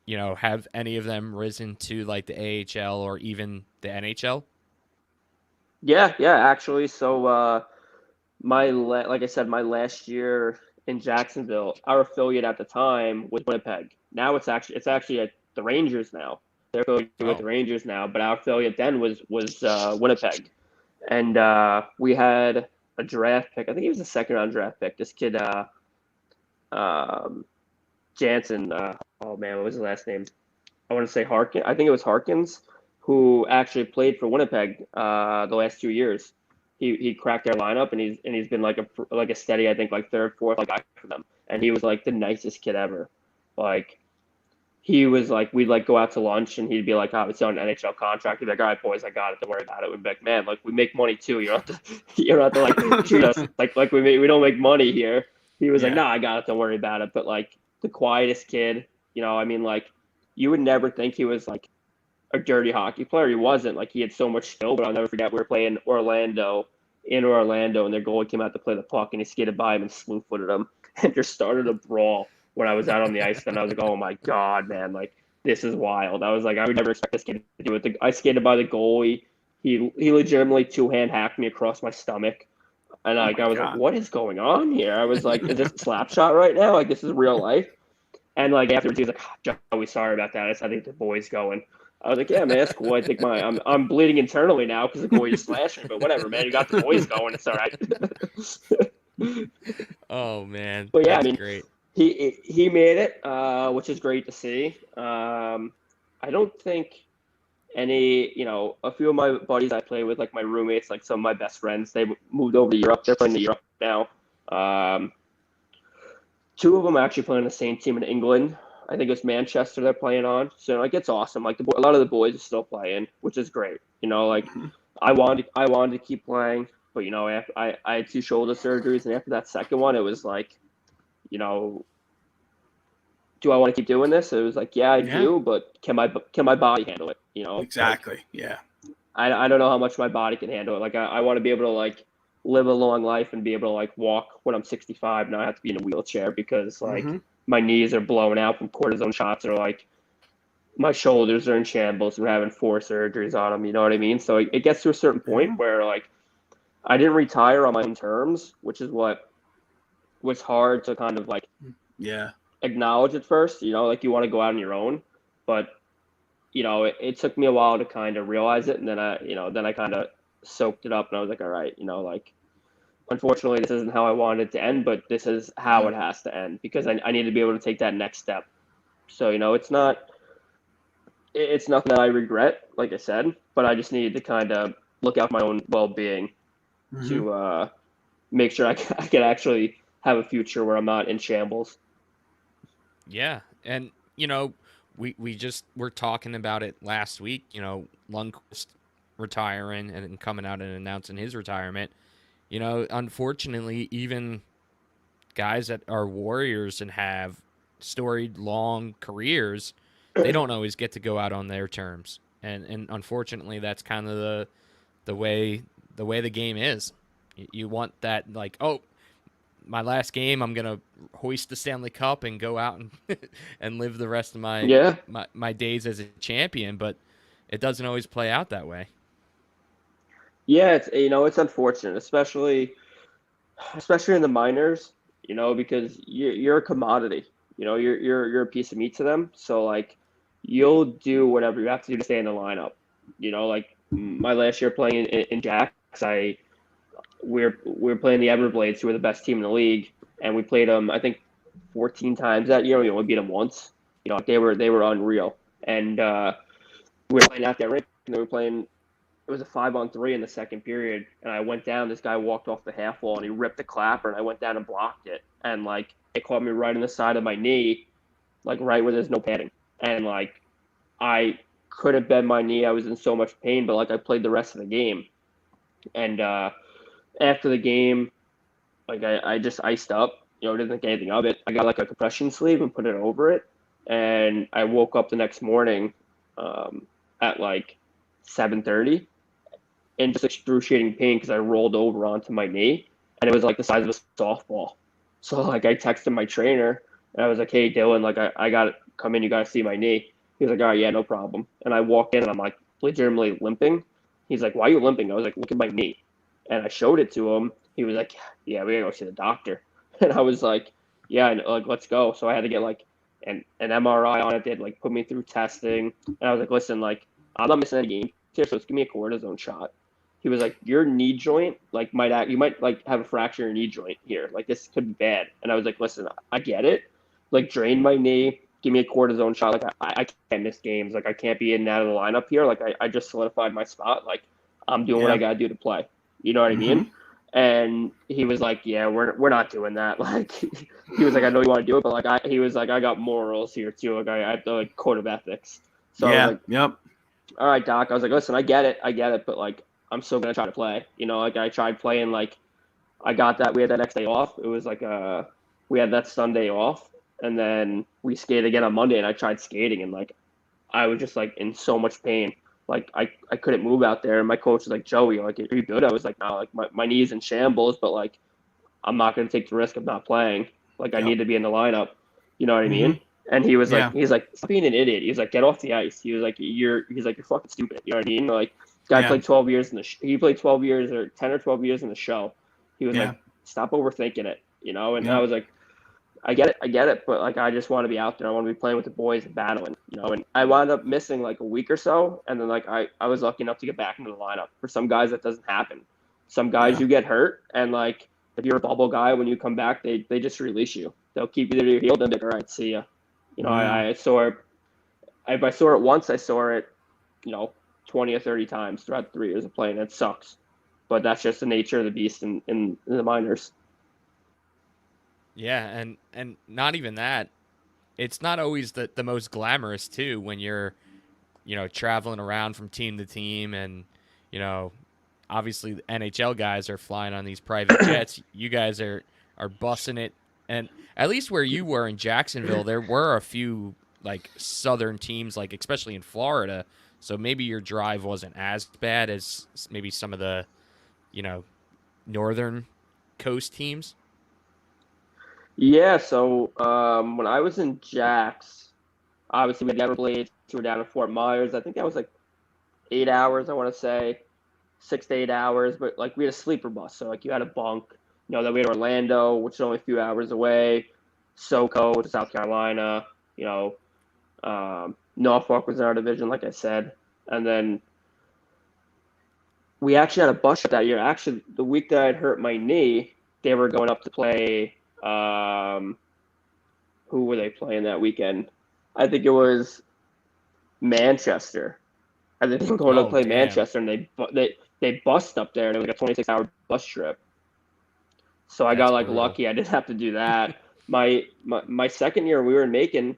S2: Have any of them risen to like the AHL or even the NHL?
S3: Yeah, actually. So like I said, my last year in Jacksonville, our affiliate at the time was Winnipeg. Now it's actually at the Rangers now. They're affiliated with the Rangers now, but our affiliate then was Winnipeg. And we had a draft pick. I think he was a second round draft pick. This kid, Jansen. Oh man, what was his last name? I want to say Harkin. I think it was Harkins, who actually played for Winnipeg the last 2 years. He cracked their lineup, and he's been like a steady, I think, like third, fourth guy for them. And he was like the nicest kid ever. Like he was like, we'd like go out to lunch and he'd be like, oh, it's on an NHL contract. He'd be like, all right, boys, I got it. Don't worry about it. We'd be like, man, like we make money too. You don't have to like treat us like we don't make money here. He was like, no, I got it. Don't worry about it. But like the quietest kid, I mean, like you would never think he was like a dirty hockey player. He wasn't. Like he had so much skill, but I'll never forget we were playing in Orlando, and their goalie came out to play the puck and he skated by him and slew-footed him and just started a brawl. When I was out on the ice, then I was like, oh my God, man, like this is wild. I was like, I would never expect this kid to do it. I skated by the goalie. He legitimately two-hand hacked me across my stomach. And
S1: Oh
S3: like
S1: my
S3: I was like,
S1: God.
S3: what is going on here? I was like, is this a slap shot right now? Like this is real life. And like afterwards, he was like, oh, Joey, sorry about that. I think the boy's going. I was like, yeah, man, that's cool. I think I'm bleeding internally now because the boy just slashed me. But whatever, man. You got the boys going. It's all right.
S2: Oh man,
S3: But yeah, I
S2: that's
S3: mean,
S2: great.
S3: he made it, which is great to see. I don't think a few of my buddies I play with, like my roommates, like some of my best friends, they moved over to Europe. They're playing in Europe now. Um, Two of them are actually playing on the same team in England. I think it's Manchester they're playing on. So like it's awesome. Like a lot of the boys are still playing, which is great. Like I wanted to keep playing, but after I had two shoulder surgeries, and after that second one, it was like, you know, do I want to keep doing this? It was like, yeah, I do, but can my body handle it?
S1: Exactly.
S3: Like,
S1: Yeah.
S3: I don't know how much my body can handle it. Like I want to be able to like live a long life and be able to like walk when I'm 65, and I have to be in a wheelchair because like my knees are blown out from cortisone shots, or like my shoulders are in shambles and having 4 surgeries on them. You know what I mean? So it gets to a certain point where like I didn't retire on my own terms, which is what was hard to kind of like acknowledge at first. Like you want to go out on your own, but it took me a while to kind of realize it, and then I kind of soaked it up, and I was like, all right, like, unfortunately, this isn't how I wanted it to end, but this is how it has to end because I need to be able to take that next step. So it's nothing that I regret, like I said, but I just needed to kind of look out for my own well-being to make sure I can actually have a future where I'm not in shambles.
S2: Yeah, and we just were talking about it last week. Lundqvist retiring and coming out and announcing his retirement. Unfortunately, even guys that are warriors and have storied long careers, they don't always get to go out on their terms. And unfortunately, that's kind of the way the game is. You want that, like, oh, my last game, I'm gonna hoist the Stanley Cup and go out and and live the rest of my days as a champion, but it doesn't always play out that way.
S3: Yeah, it's unfortunate, especially in the minors, because you're a commodity. You're a piece of meat to them. So like, you'll do whatever you have to do to stay in the lineup. Like my last year playing in Jacks, we're playing the Everblades, who are the best team in the league, and we played them I think 14 times that year. We only beat them once. They were unreal, and we were playing at that rink, and they were playing. It was a 5-on-3 in the second period, and I went down. This guy walked off the half wall, and he ripped the clapper, and I went down and blocked it, and like it caught me right in the side of my knee, like right where there's no padding, and like I couldn't bend my knee. I was in so much pain, but like I played the rest of the game, and after the game, like I just iced up, didn't think anything of it. I got like a compression sleeve and put it over it, and I woke up the next morning at like 7:30 in just excruciating pain because I rolled over onto my knee, and it was like the size of a softball. So like I texted my trainer, and I was like, hey Dylan, like I got to come in, you got to see my knee. He was like, all right, yeah, no problem. And I walked in, and I'm like legitimately limping. He's like, why are you limping? I was like, look at my knee. And I showed it to him. He was like, yeah, we gotta go see the doctor. And I was like, yeah, like let's go. So I had to get like an MRI on it. They had like put me through testing. And I was like, listen, like I'm not missing any games here, so let's give me a cortisone shot. He was like, your knee joint, like you might like have a fracture in your knee joint here. Like this could be bad. And I was like, listen, I get it. Like drain my knee, give me a cortisone shot. Like I can't miss games. Like I can't be in and out of the lineup here. Like I just solidified my spot. Like I'm doing what I gotta do to play. You know what I mean? And he was like, yeah, we're not doing that. Like he was like, I know you want to do it, but like he was like, I got morals here too. Like I have the like code of ethics. So I was like, all right, Doc. I was like, listen, I get it, but like I'm still gonna try to play. Like I tried playing. Like I got that. We had that next day off. It was like we had that Sunday off, and then we skated again on Monday. And I tried skating, and like I was just like in so much pain. Like I couldn't move out there. And my coach was like, Joey, like, are you good? I was like, no, like my knee's in shambles, but like I'm not gonna take the risk of not playing. Like I need to be in the lineup. You know what I mean? And he was like, stop being an idiot. He's like, get off the ice. He's like, you're fucking stupid. You know what I mean? Like, guy played 12 years he played 12 years or 10 or 12 years in the show. He was
S1: Yeah.
S3: like, stop overthinking it, you know? And
S1: Yeah.
S3: I was like, I get it, but like I just want to be out there. I want to be playing with the boys and battling, you know. And I wound up missing like a week or so, and then like I was lucky enough to get back into the lineup. For some guys, that doesn't happen. Some guys
S1: Yeah.
S3: you get hurt, and like if you're a bubble guy, when you come back, they just release you. They'll keep you there to your heel, and be like, all right, see ya. You know,
S1: Yeah.
S3: I saw it. If I saw it once, I saw it, you know, 20 or 30 times throughout the 3 years of playing. It sucks, but that's just the nature of the beast in the minors.
S2: Yeah, and not even that. It's not always the most glamorous too when you're, traveling around from team to team and, you know, obviously the NHL guys are flying on these private jets. You guys are bussing it, and at least where you were in Jacksonville, there were a few like southern teams, like especially in Florida. So maybe your drive wasn't as bad as maybe some of the, you know, northern coast teams.
S3: Yeah, so when I was in Jax, obviously we had the Everblades, we were down in Fort Myers. I think that was like 8 hours, I want to say, 6 to 8 hours. But like we had a sleeper bus, so like you had a bunk. You know, then we had Orlando, which is only a few hours away, SoCo, which is South Carolina. You know, Norfolk was in our division, like I said, and then we actually had a bus trip that year. Actually, the week that I'd hurt my knee, they were going up to play. Who were they playing that weekend? I think it was Manchester. I think they were going to
S2: Oh
S3: play
S2: damn,
S3: Manchester, and they bussed up there, and it was like a 26-hour bus trip. So I
S2: that's
S3: got like
S2: brutal.
S3: lucky. I didn't have to do that. My second year, we were in Macon.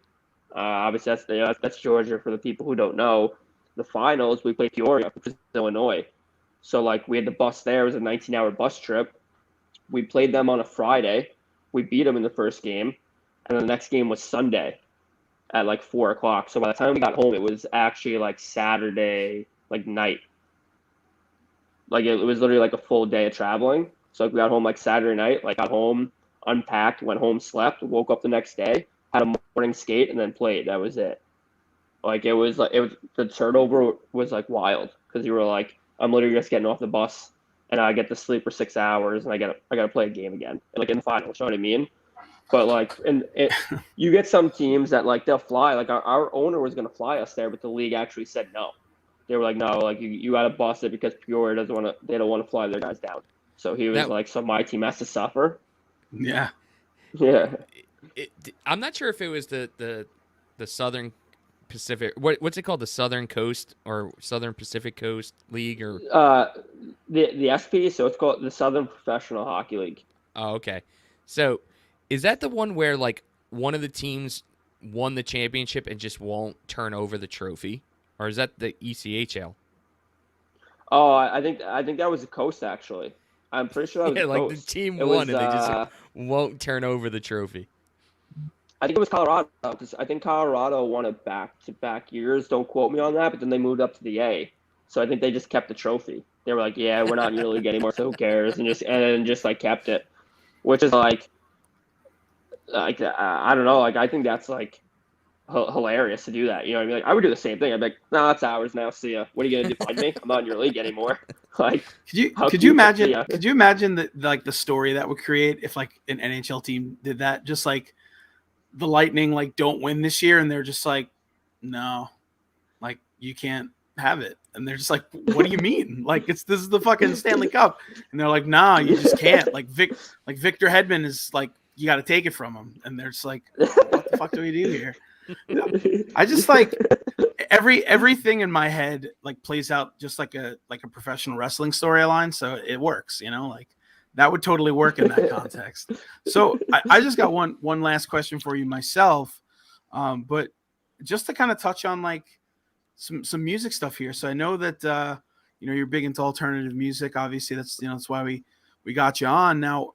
S3: Obviously, that's Georgia for the people who don't know. The finals, we played Peoria, which is Illinois. So like we had the bus there. It was a 19-hour bus trip. We played them on a Friday. We beat them in the first game, and then the next game was Sunday at like 4 o'clock. So by the time we got home, it was actually like Saturday, like night. Like it was literally like a full day of traveling. So like we got home like Saturday night, like got home, unpacked, went home, slept, woke up the next day, had a morning skate, and then played. That was it. Like it was the turnover was like wild because you were like, I'm literally just getting off the bus and I get to sleep for 6 hours and I gotta play a game again, like in the finals. You know what I mean? But like, you get some teams that like they'll fly. Like our owner was gonna fly us there, but the league actually said no. They were like, no, like you gotta bust it because Peoria doesn't want to. They don't want to fly their guys down. So he was
S2: Now,
S3: like, so my team has to suffer.
S1: Yeah.
S3: Yeah.
S2: I'm not sure if it was the Southern Pacific. What's it called? The Southern Coast or Southern Pacific Coast League or?
S3: Uh, the SP, so it's called the Southern Professional Hockey League.
S2: Oh, okay. So, is that the one where like one of the teams won the championship and just won't turn over the trophy, or is that the ECHL?
S3: Oh, I think that was the coast actually. I'm pretty sure that was
S2: Yeah,
S3: the
S2: like the
S3: coast.
S2: team
S3: It
S2: won
S3: was
S2: and they just won't turn over the trophy.
S3: I think it was Colorado because I think Colorado won it back-to-back years. Don't quote me on that, but then they moved up to the A. So I think they just kept the trophy. They were like, yeah, we're not in your league anymore, so who cares? And just like kept it, which is like I don't know, like I think that's like hilarious to do that. You know what I mean? Like I would do the same thing. I'd be like, no, it's ours now. See ya. What are you gonna do? Find me? I'm not in your league anymore. Like, I'll
S1: Could you
S3: keep it. See
S1: imagine
S3: ya.
S1: could you imagine the story that would create if like an NHL team did that? Just like the Lightning like don't win this year and they're just like, no, like you can't have it. And they're just like, what do you mean? Like this is the fucking Stanley Cup. And they're like, nah, you just can't. Like Victor Hedman is like, you got to take it from him. And they're just like, what the fuck do we do here? You know, I just like everything in my head like plays out just like a professional wrestling storyline. So it works, you know, like that would totally work in that context. So I just got one last question for you myself. But just to kind of touch on like some music stuff here. So I know that you're big into alternative music. Obviously, that's why we got you on. Now,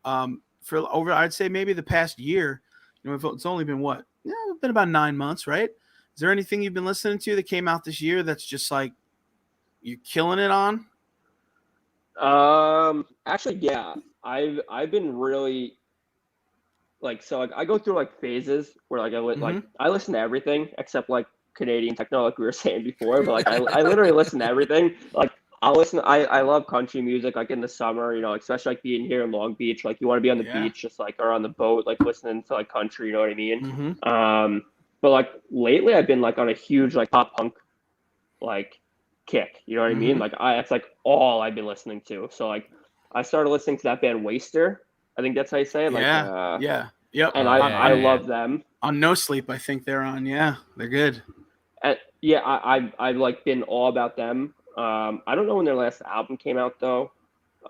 S1: for over I'd say maybe the past year, it's only been what? Yeah, it's been about 9 months, right? Is there anything you've been listening to that came out this year that's just like you're killing it on?
S3: Actually, yeah, I've been really like so like I go through like phases where like
S1: Mm-hmm.
S3: I listen to everything except like Canadian techno, like we were saying before. But like I literally listen to everything. Like I'll listen. I love country music, like in the summer, especially like being here in Long Beach. Like you want to be on the
S1: Yeah.
S3: beach, just like or on the boat, like listening to like country. You know what I mean?
S1: Mm-hmm.
S3: But like lately, I've been like on a huge like pop punk like kick. You know what I mean?
S1: Mm-hmm.
S3: Like that's like all I've been listening to. So like I started listening to that band Waster. I think that's how you say it. Like
S1: Yeah. Yeah. Yep.
S3: and
S2: Oh yeah,
S3: I
S2: yeah,
S1: On
S2: yeah.
S3: love them.
S1: on No Sleep, I think they're on. Yeah, they're good.
S3: And yeah, I've like been all about them. I don't know when their last album came out though.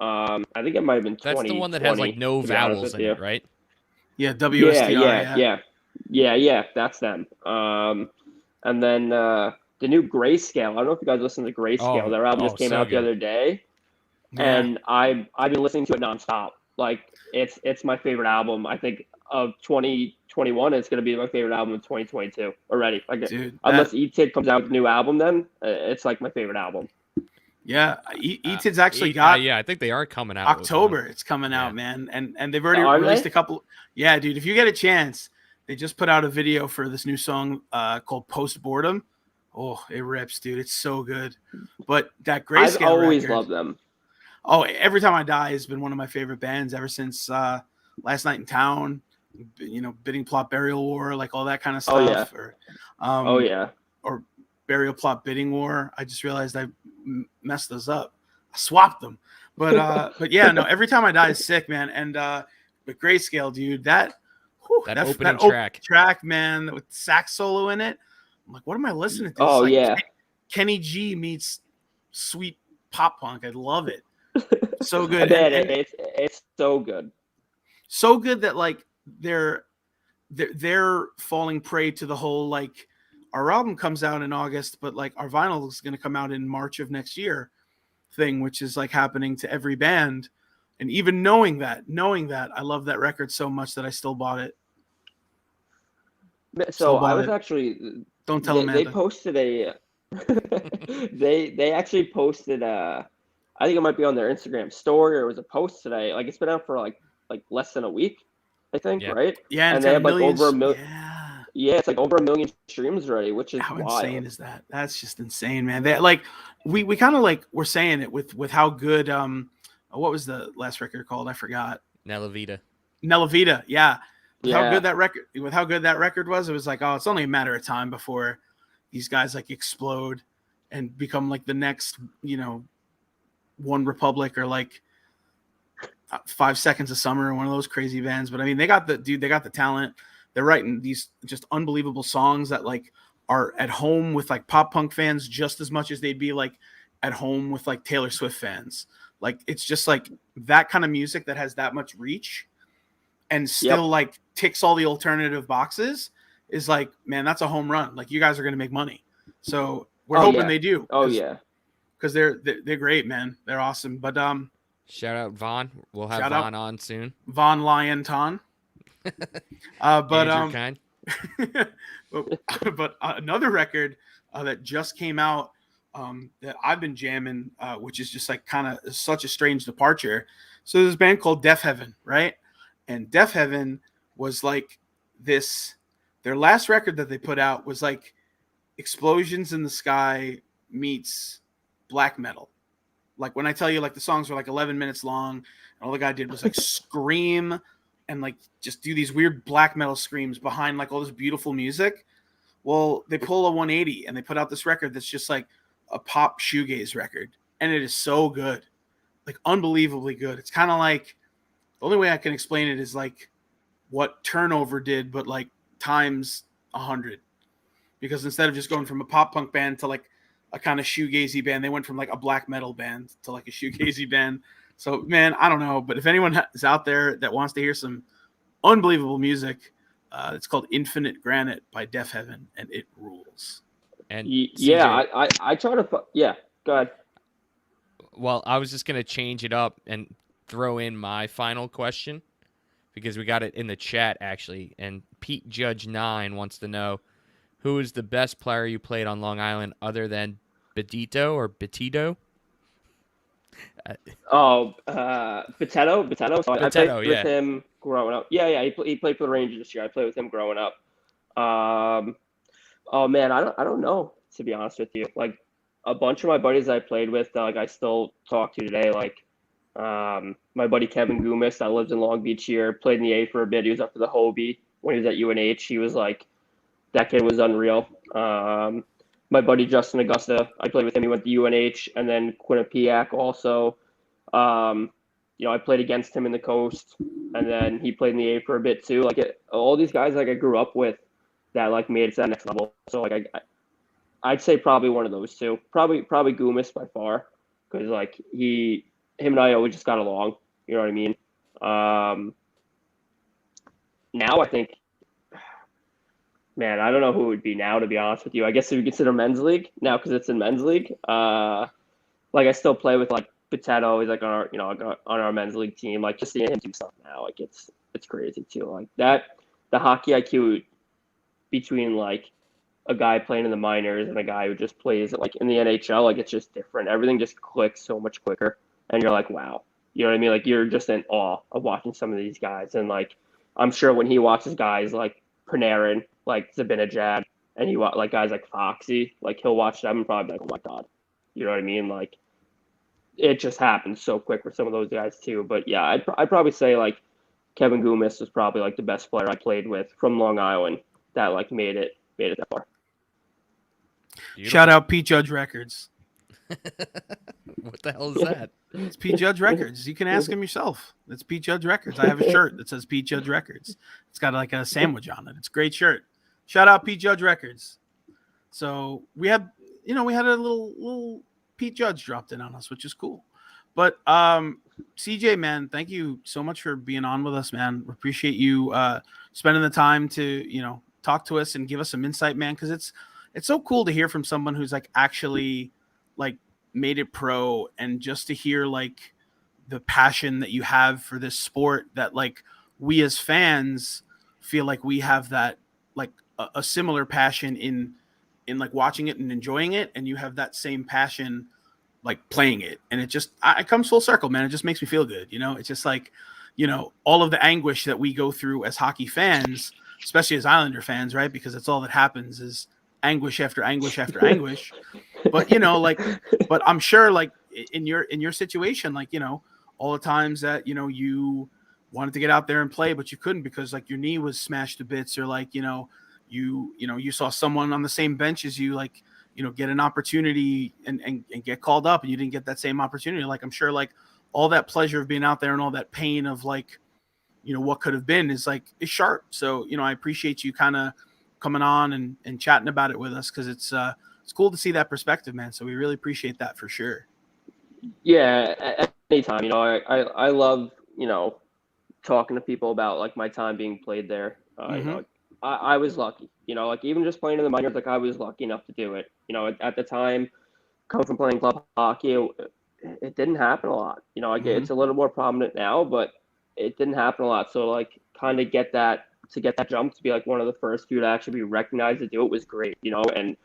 S3: I think it might have been
S2: That's the one that has like
S3: 2020,
S2: no
S3: to be honest
S2: vowels
S3: with
S2: in
S3: you.
S2: it, right?
S1: Yeah,
S3: Yeah,
S1: WSTR.
S3: yeah,
S1: Yeah.
S3: yeah, yeah. That's them. And then the new Grayscale. I don't know if you guys listen to Grayscale. Their album just came
S2: So
S3: out the
S2: good.
S3: other day,
S1: Yeah.
S3: and I've been listening to it nonstop. Like it's my favorite album. I think of 2021. It's gonna be my favorite album of 2022 already. Like
S1: Dude,
S3: unless E-Tid comes out with a new album, then it's like my favorite album.
S1: ETID's actually got
S2: Yeah, I think they are coming out with one.
S1: October. It's coming
S2: Yeah.
S1: out, man, and they've already
S3: Are
S1: released
S3: they?
S1: a couple. Yeah, dude, if you get a chance, they just put out a video for this new song called Post Boredom. Oh, it rips, dude. It's so good. But that
S3: I've
S1: Grayscale
S3: always
S1: record,
S3: loved them.
S1: oh, Every Time I Die has been one of my favorite bands ever since Last Night in Town, Bidding Plot Burial War, like all that kind of
S3: Oh yeah.
S1: stuff,
S3: Oh yeah.
S1: or Burial Plot Bidding War. I just realized I messed those up. I swapped them. But yeah, no, Every Time I Die is sick, man. And but Grayscale, dude, that
S2: Opening
S1: track, man, with sax solo in it. I'm like, what am I listening to?
S3: Oh
S1: It's like
S3: yeah.
S1: Kenny G meets sweet pop punk. I love it. So good.
S3: Man,
S1: And
S3: it's so good.
S1: so good that like they're falling prey to the whole like our album comes out in August, but like our vinyl is going to come out in March of next year thing, which is like happening to every band. And even knowing that, I love that record so much that I still bought it.
S3: So
S1: Still
S3: I
S1: bought
S3: was
S1: it.
S3: actually
S1: Don't tell
S3: they
S1: Amanda.
S3: posted a they actually posted I think it might be on their Instagram story or it was a post today. Like it's been out for like less than a week, I think,
S2: Yeah.
S3: right?
S1: Yeah, and
S3: And
S1: it's
S3: they
S1: got
S3: have like
S1: millions.
S3: over a million.
S1: Yeah.
S3: Yeah, it's like over a million streams already, which is
S1: How
S3: wild.
S1: insane is that? That's just insane, man. They like we kind of like we're saying it with how good what was the last record called? I forgot.
S2: Nella Vita.
S1: Nella Vita, yeah. How
S3: Yeah.
S1: good that record was, it was like, oh, it's only a matter of time before these guys like explode and become like the next, One Republic or like 5 Seconds of Summer or one of those crazy bands. But I mean, they got the talent. They're writing these just unbelievable songs that like are at home with like pop punk fans just as much as they'd be like at home with like Taylor Swift fans. Like it's just like that kind of music that has that much reach and still like ticks all the alternative boxes is like, man, that's a home run. Like you guys are going to make money. So we're hoping they do.
S3: Oh yeah.
S1: Because they're great, man. They're awesome. But
S2: Shout out Vaughn. We'll have
S1: Shout
S2: Vaughn
S1: out.
S2: on soon.
S1: Von Lion Ton. But
S2: Andrew Kind.
S1: but another record that just came out that I've been jamming, which is just like kind of such a strange departure. So there's a band called Deaf Heaven, right? And Deaf Heaven was like this. Their last record that they put out was like Explosions in the Sky meets black metal. Like when I tell you, like the songs were like 11 minutes long, and all the guy did was like scream and like just do these weird black metal screams behind like all this beautiful music. Well, they pull a 180 and they put out this record that's just like a pop shoegaze record, and it is so good, like unbelievably good. It's kind of like the only way I can explain it is like what Turnover did, but like times 100. Because instead of just going from a pop punk band to like a kind of shoegazy band, they went from like a black metal band to like a shoegazy band. So, man, I don't know. But if anyone is out there that wants to hear some unbelievable music, it's called Infinite Granite by Deaf Heaven, and it rules.
S2: And
S3: yeah,
S2: CJ,
S3: I try to. Yeah, go ahead.
S2: well, I was just going to change it up and throw in my final question because we got it in the chat, actually. And Pete Judge 9 wants to know, who is the best player you played on Long Island other than Betito or Betito?
S3: Oh, Boteto. So I played
S2: Boteto,
S3: with him growing up. Yeah. He played for the Rangers this year. I played with him growing up. Oh man, I don't know, to be honest with you. Like, a bunch of my buddies I played with that like I still talk to today, like my buddy Kevin Goomis that lives in Long Beach here, played in the A for a bit. He was up for the Hobie when he was at UNH. He was like, that kid was unreal. My buddy Justin Augusta, I played with him. He went to UNH, and then Quinnipiac also. I played against him in the Coast, and then he played in the A for a bit too. Like all these guys, like I grew up with, that like made it to that next level. So like I'd say probably one of those two. Probably Goomis by far, because like him and I always just got along. You know what I mean? Now I think, man, I don't know who it would be now, to be honest with you. I guess if you consider men's league now, because it's in men's league. Like I still play with like Potato. He's like on our, on our men's league team. Like just seeing him do stuff now, like it's crazy too. Like that, the hockey IQ between like a guy playing in the minors and a guy who just plays like in the NHL, like it's just different. Everything just clicks so much quicker, and you're like, wow, you know what I mean? Like you're just in awe of watching some of these guys, and like I'm sure when he watches guys like Panarin, like Zibanejad, and he like guys like Foxy, like he'll watch them and probably be like, oh my god, you know what I mean? Like it just happens so quick for some of those guys too. But yeah, I'd probably say like Kevin Goomis was probably like the best player I played with from Long Island that like made it that far.
S2: Beautiful.
S1: Shout out Pete Judge Records.
S2: What the hell is that?
S1: It's Pete Judge Records. You can ask him yourself. It's Pete Judge Records. I have a shirt that says Pete Judge Records. It's got like a sandwich on it. It's a great shirt. Shout out Pete Judge Records. So we had a little Pete Judge dropped in on us, which is cool. But CJ, man, thank you so much for being on with us, man. We appreciate you spending the time to, talk to us and give us some insight, man, because it's so cool to hear from someone who's like actually like made it pro, and just to hear like the passion that you have for this sport, that like we as fans feel like we have that like a similar passion in like watching it and enjoying it, and you have that same passion like playing it, and it comes full circle, man. It just makes me feel good. It's just like, all of the anguish that we go through as hockey fans, especially as Islander fans, right? Because it's all that happens is anguish after anguish after anguish. But but I'm sure like in your situation, like, all the times that, you wanted to get out there and play, but you couldn't because like your knee was smashed to bits, or like, you saw someone on the same bench as you, like, get an opportunity and get called up, and you didn't get that same opportunity. Like, I'm sure like all that pleasure of being out there and all that pain of like, what could have been is sharp. So, I appreciate you kind of coming on and chatting about it with us, because it's cool to see that perspective, man. So we really appreciate that for sure.
S3: Yeah, anytime. I love, talking to people about like my time being played there. I was lucky, like even just playing in the minors, like I was lucky enough to do it. At the time, coming from playing club hockey, it didn't happen a lot. It's a little more prominent now, but it didn't happen a lot. So like kind of get that jump to be like one of the first few to actually be recognized to do it was great, and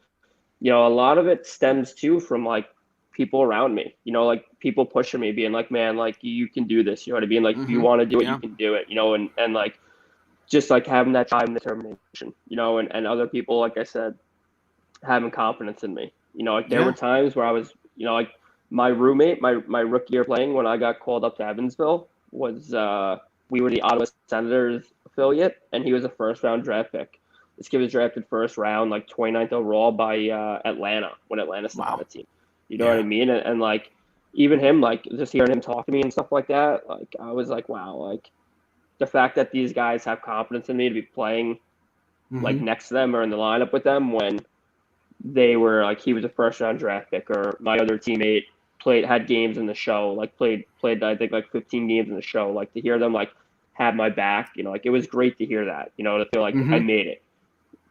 S3: a lot of it stems too from like people around me, like people pushing me, being like, man, like you can do this, you know what I mean? Like if you want to do it, you can do it, and like just like having that drive and determination, and other people, like I said, having confidence in me, like there were times where I was, like my roommate, my rookie year playing, when I got called up to Evansville, was we were the Ottawa Senators affiliate, and he was a first round draft pick. This kid was drafted first round, like 29th overall by Atlanta, when Atlanta still had a team. You know what I mean? And like even him, like just hearing him talk to me and stuff like that, like I was like, wow, like the fact that these guys have confidence in me to be playing like next to them or in the lineup with them when they were like, he was a first round draft pick, or my other teammate had games in the show, like played I think like 15 games in the show, like to hear them like have my back, like it was great to hear that, to feel like I made it,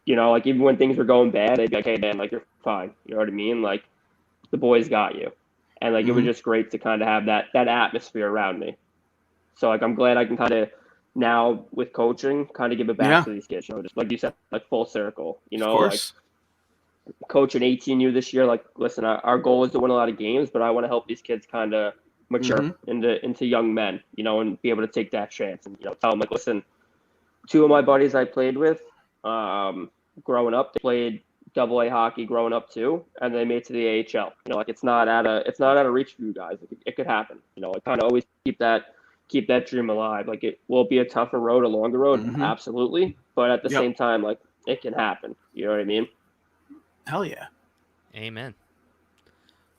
S3: like even when things were going bad, they'd be like, hey man, like you're fine, you know what I mean? Like the boys got you. And like it was just great to kind of have that atmosphere around me. So like I'm glad I can kind of now with coaching kind of give it back to these kids, just like you said, like full circle, like coaching 18U this year, like listen, our goal is to win a lot of games, but I want to help these kids kind of mature into young men, and be able to take that chance, and tell them like, listen, two of my buddies I played with growing up, they played Double A hockey growing up too, and they made it to the AHL. You know, like it's not out of reach for you guys. It could happen. You know, I kind of always keep that dream alive. Like it will be a tougher road, a longer road, absolutely, but at the same time, like it can happen. You know what I mean?
S1: Hell yeah.
S2: Amen.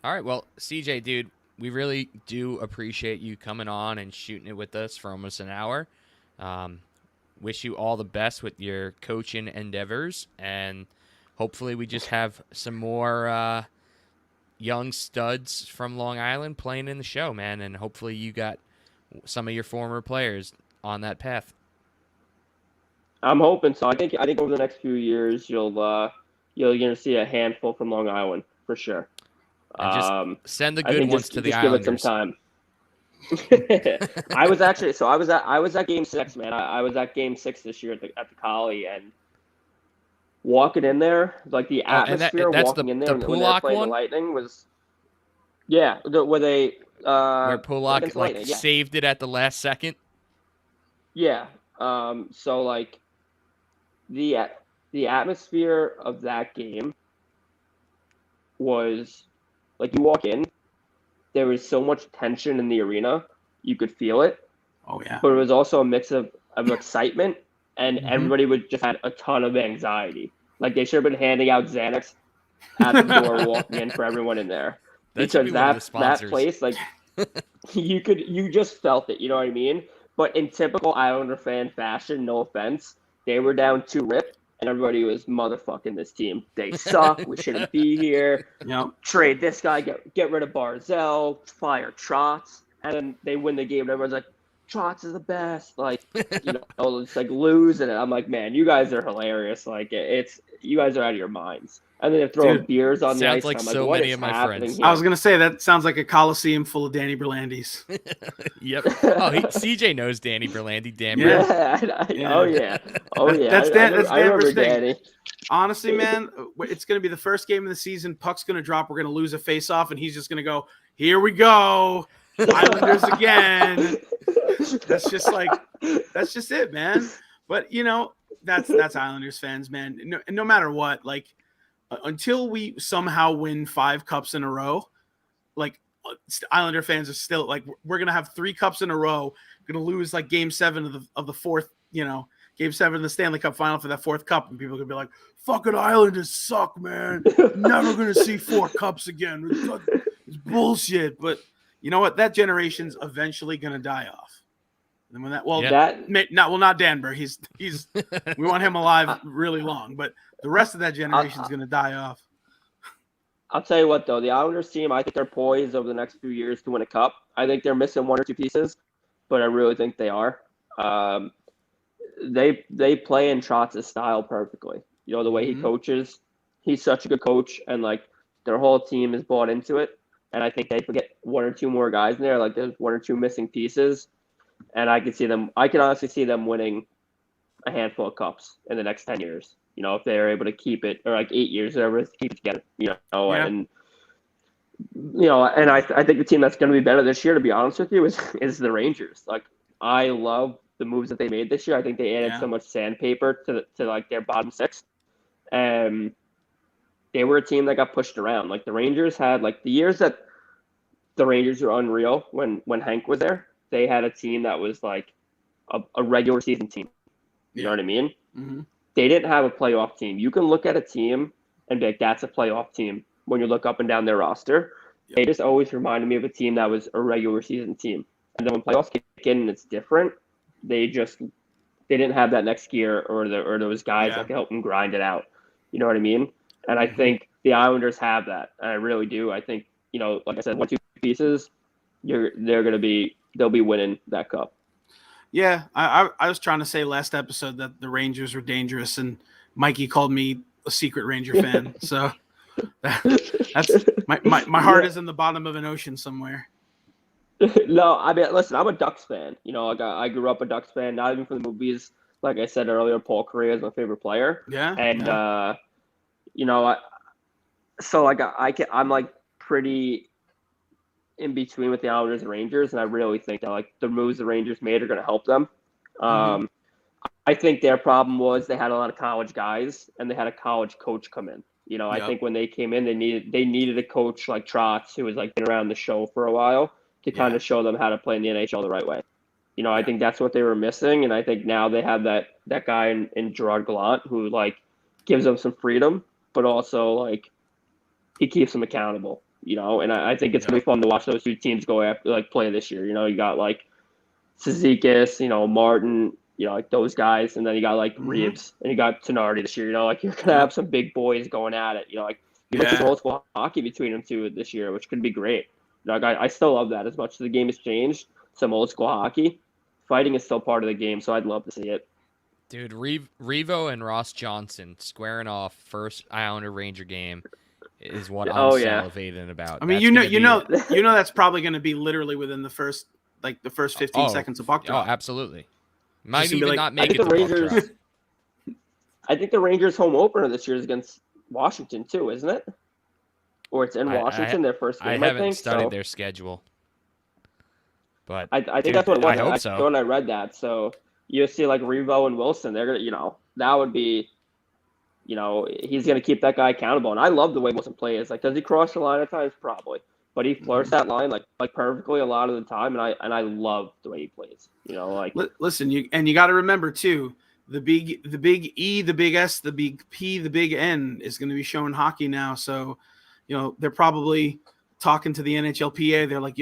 S2: All right, well, CJ, dude, we really do appreciate you coming on and shooting it with us for almost an hour. Wish you all the best with your coaching endeavors, and hopefully we just have some more young studs from Long Island playing in the show, man, and hopefully you got some of your former players on that path.
S3: I'm hoping so. I think over the next few years you're gonna see a handful from Long Island for sure.
S2: And just send the good ones to the Islanders.
S3: Give it some time. I was at Game 6, man. I was at Game 6 this year at the Collie, and walking in there, like the atmosphere walking in there when they were playing the Lightning was, where
S2: Pulak like saved it at the last second.
S3: Yeah. So like the atmosphere of that game was like, you walk in, there was so much tension in the arena, you could feel it.
S1: Oh yeah.
S3: But it was also a mix of excitement, and everybody would just had a ton of anxiety. Like they should have been handing out Xanax at the door walking in for everyone in there. Because that place, like you just felt it, you know what I mean? But in typical Islander fan fashion, no offense, they were down 2-rip, and everybody was motherfucking this team. They suck. We shouldn't be here. Trade this guy. Get rid of Barzell. Fire Trotz. And then they win the game, and everyone's like, Trotz is the best. Like, it's like losing it. I'm like, man, you guys are hilarious. Like, you guys are out of your minds. And then they're throwing beers on the ice.
S2: Sounds like
S3: I'm
S2: so
S3: what
S2: many
S3: is
S2: of my
S3: happening
S2: friends.
S3: here?
S1: I was gonna say that sounds like a Coliseum full of Danny Berlandis.
S2: Yep. Oh, CJ knows Danny Berlandi. Damn right.
S3: Yeah. Oh yeah.
S1: That's Danvers' thing.
S3: Danny.
S1: Honestly, man, it's gonna be the first game of the season. Puck's gonna drop. We're gonna lose a face-off, and he's just gonna go, "Here we go, Islanders again." That's just it, man. But that's Islanders fans, man. No matter what, like, until we somehow win 5 cups in a row, like, Islander fans are still like, we're gonna have 3 cups in a row. We're gonna lose like Game 7 of the fourth, Game 7 of the Stanley Cup final for that 4th cup, and people are gonna be like, "Fucking Islanders suck, man. Never gonna see 4 cups again. It's bullshit." But you know what? That generation's eventually gonna die off. And when not Danberg. He's we want him alive really long, but the rest of that generation's gonna die off.
S3: I'll tell you what, though, the Islanders team, I think they're poised over the next few years to win a cup. I think they're missing 1 or 2 pieces, but I really think they are. They play in Trotz's style perfectly. The way he coaches, he's such a good coach, and like their whole team is bought into it. And I think they get 1 or 2 more guys in there. Like there's 1 or 2 missing pieces, and I can honestly see them winning a handful of cups in the next 10 years. If they're able to keep it, or like 8 years, or whatever, keep it together. And I think the team that's going to be better this year, to be honest with you, is the Rangers. Like, I love the moves that they made this year. I think they added so much sandpaper to like their bottom 6. They were a team that got pushed around. Like the Rangers had, like, the years that the Rangers were unreal when Hank was there, they had a team that was like a regular season team. You know what I mean?
S1: Mm-hmm.
S3: They didn't have a playoff team. You can look at a team and be like, that's a playoff team when you look up and down their roster. Yep. They just always reminded me of a team that was a regular season team. And then when playoffs kick in and it's different, they didn't have that next gear or those guys that can help them grind it out. You know what I mean? And I think the Islanders have that. And I really do. I think, like I said, 1, 2 pieces, they'll be winning that cup.
S1: Yeah, I was trying to say last episode that the Rangers were dangerous, and Mikey called me a secret Ranger fan. So that's my heart is in the bottom of an ocean somewhere.
S3: No, I mean, listen, I'm a Ducks fan. I grew up a Ducks fan, not even from the movies. Like I said earlier, Paul Correa is my favorite player.
S1: Yeah.
S3: And I'm like pretty in between with the Islanders and Rangers, and I really think that like the moves the Rangers made are going to help them. I think their problem was they had a lot of college guys, and they had a college coach come in. I
S1: Yep.
S3: think when they came in, they needed a coach like Trotz, who was like been around the show for a while, to kind
S1: Yeah.
S3: of show them how to play in the NHL the right way. I
S1: Yeah.
S3: think that's what they were missing, and I think now they have that guy in Gerard Gallant who like gives them some freedom, but also like he keeps them accountable. And I think it's gonna be fun to watch those two teams go after like play this year. You got like Cizikas, Martin, like those guys, and then you got like
S1: Mm-hmm.
S3: Reeves and you got Tenardi this year. Like you're gonna
S1: Yep.
S3: have some big boys going at it. Like you get some old school hockey between them two this year, which could be great. Like I still love that as much as the game has changed. Some old school hockey, fighting is still part of the game, so I'd love to see it.
S2: Dude, Revo and Ross Johnson squaring off first Islander Ranger game is what I'm salivating about.
S1: I mean, that's probably going to be literally within the first 15 seconds of puck drop.
S2: Oh, absolutely. Might even
S3: like,
S2: not make it to puck drop.
S3: I think the Rangers' home opener this year is against Washington too, isn't it? Or it's in Washington, their first game.
S2: I haven't studied their schedule, but
S3: I think that's what it was.
S2: I hope so.
S3: When I read that, so you see like Revo and Wilson, they're gonna, that would be, he's gonna keep that guy accountable. And I love the way Wilson plays. Like, does he cross the line at times? Probably, but he flirts that line like perfectly a lot of the time. And I love the way he plays. Like
S1: listen, you got to remember too. The big E, the big S, the big P, the big N is going to be showing hockey now. So, they're probably talking to the NHLPA. They're like,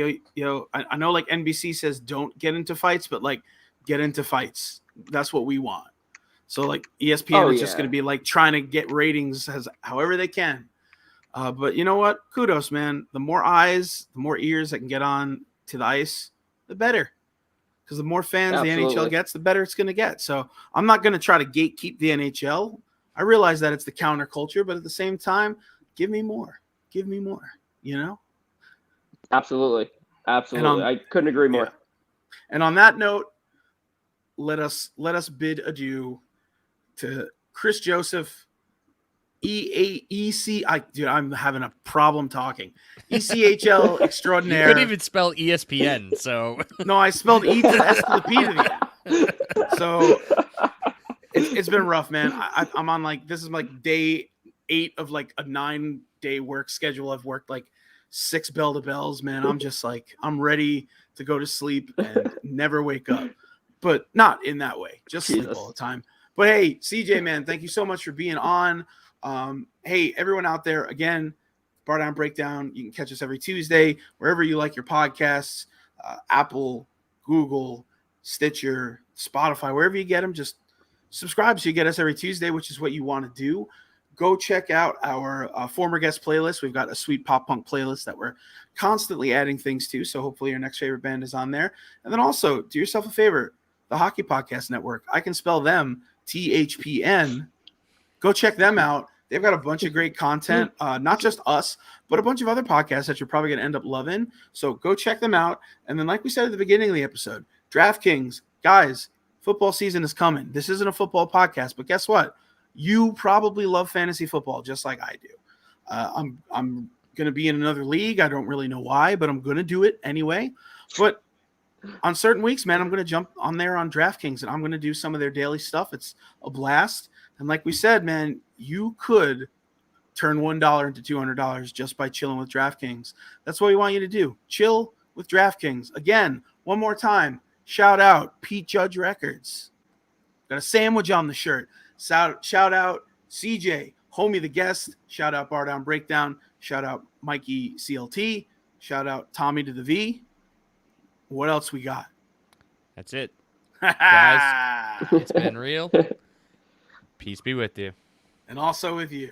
S1: I know like NBC says don't get into fights, but like get into fights. That's what we want. So like ESPN is just going to be like trying to get ratings as however they can. But you know what? Kudos, man. The more eyes, the more ears that can get on to the ice, the better. Because the more fans the NHL gets, the better it's going to get. So I'm not going to try to gatekeep the NHL. I realize that it's the counterculture, but at the same time, give me more. Give me more,
S3: Absolutely. I couldn't agree more.
S1: Yeah. And on that note, let us bid adieu to Chris Joseph, dude, I'm having a problem talking. ECHL extraordinaire.
S2: You couldn't even spell ESPN, so.
S1: No, I spelled E to the S to the P to the E. So it's been rough, man. I'm on this is like day 8 of like a 9-day work schedule. I've worked like 6 bell to bells, man. I'm just like, I'm ready to go to sleep and never wake up, but not in that way. Just sleep all the time. But hey, CJ, man, thank you so much for being on. Hey, everyone out there, again, Bar Down Breakdown. You can catch us every Tuesday, wherever you like your podcasts, Apple, Google, Stitcher, Spotify, wherever you get them, just subscribe so you get us every Tuesday, which is what you want to do. Go check out our former guest playlist. We've got a sweet pop punk playlist that we're constantly adding things to, so hopefully your next favorite band is on there. And then also, do yourself a favor, the Hockey Podcast Network. I can spell them, THPN. Go check them out. They've got a bunch of great content, not just us, but a bunch of other podcasts that you're probably going to end up loving. So go check them out. And then, like we said at the beginning of the episode, DraftKings, guys, football season is coming. This isn't a football podcast, but guess what? You probably love fantasy football just like I do. I'm going to be in another league. I don't really know why, but I'm going to do it anyway. But on certain weeks, man, I'm going to jump on there on DraftKings, and I'm going to do some of their daily stuff. It's a blast. And like we said, man, you could turn $1 into $200 just by chilling with DraftKings. That's what we want you to do. Chill with DraftKings. Again, one more time, shout out Pete Judge Records. Got a sandwich on the shirt. Shout out CJ, Homie the Guest. Shout out Bar Down Breakdown. Shout out Mikey CLT. Shout out Tommy to the V. What else we got?
S2: That's it. Guys, it's been real. Peace be with you.
S1: And also with you.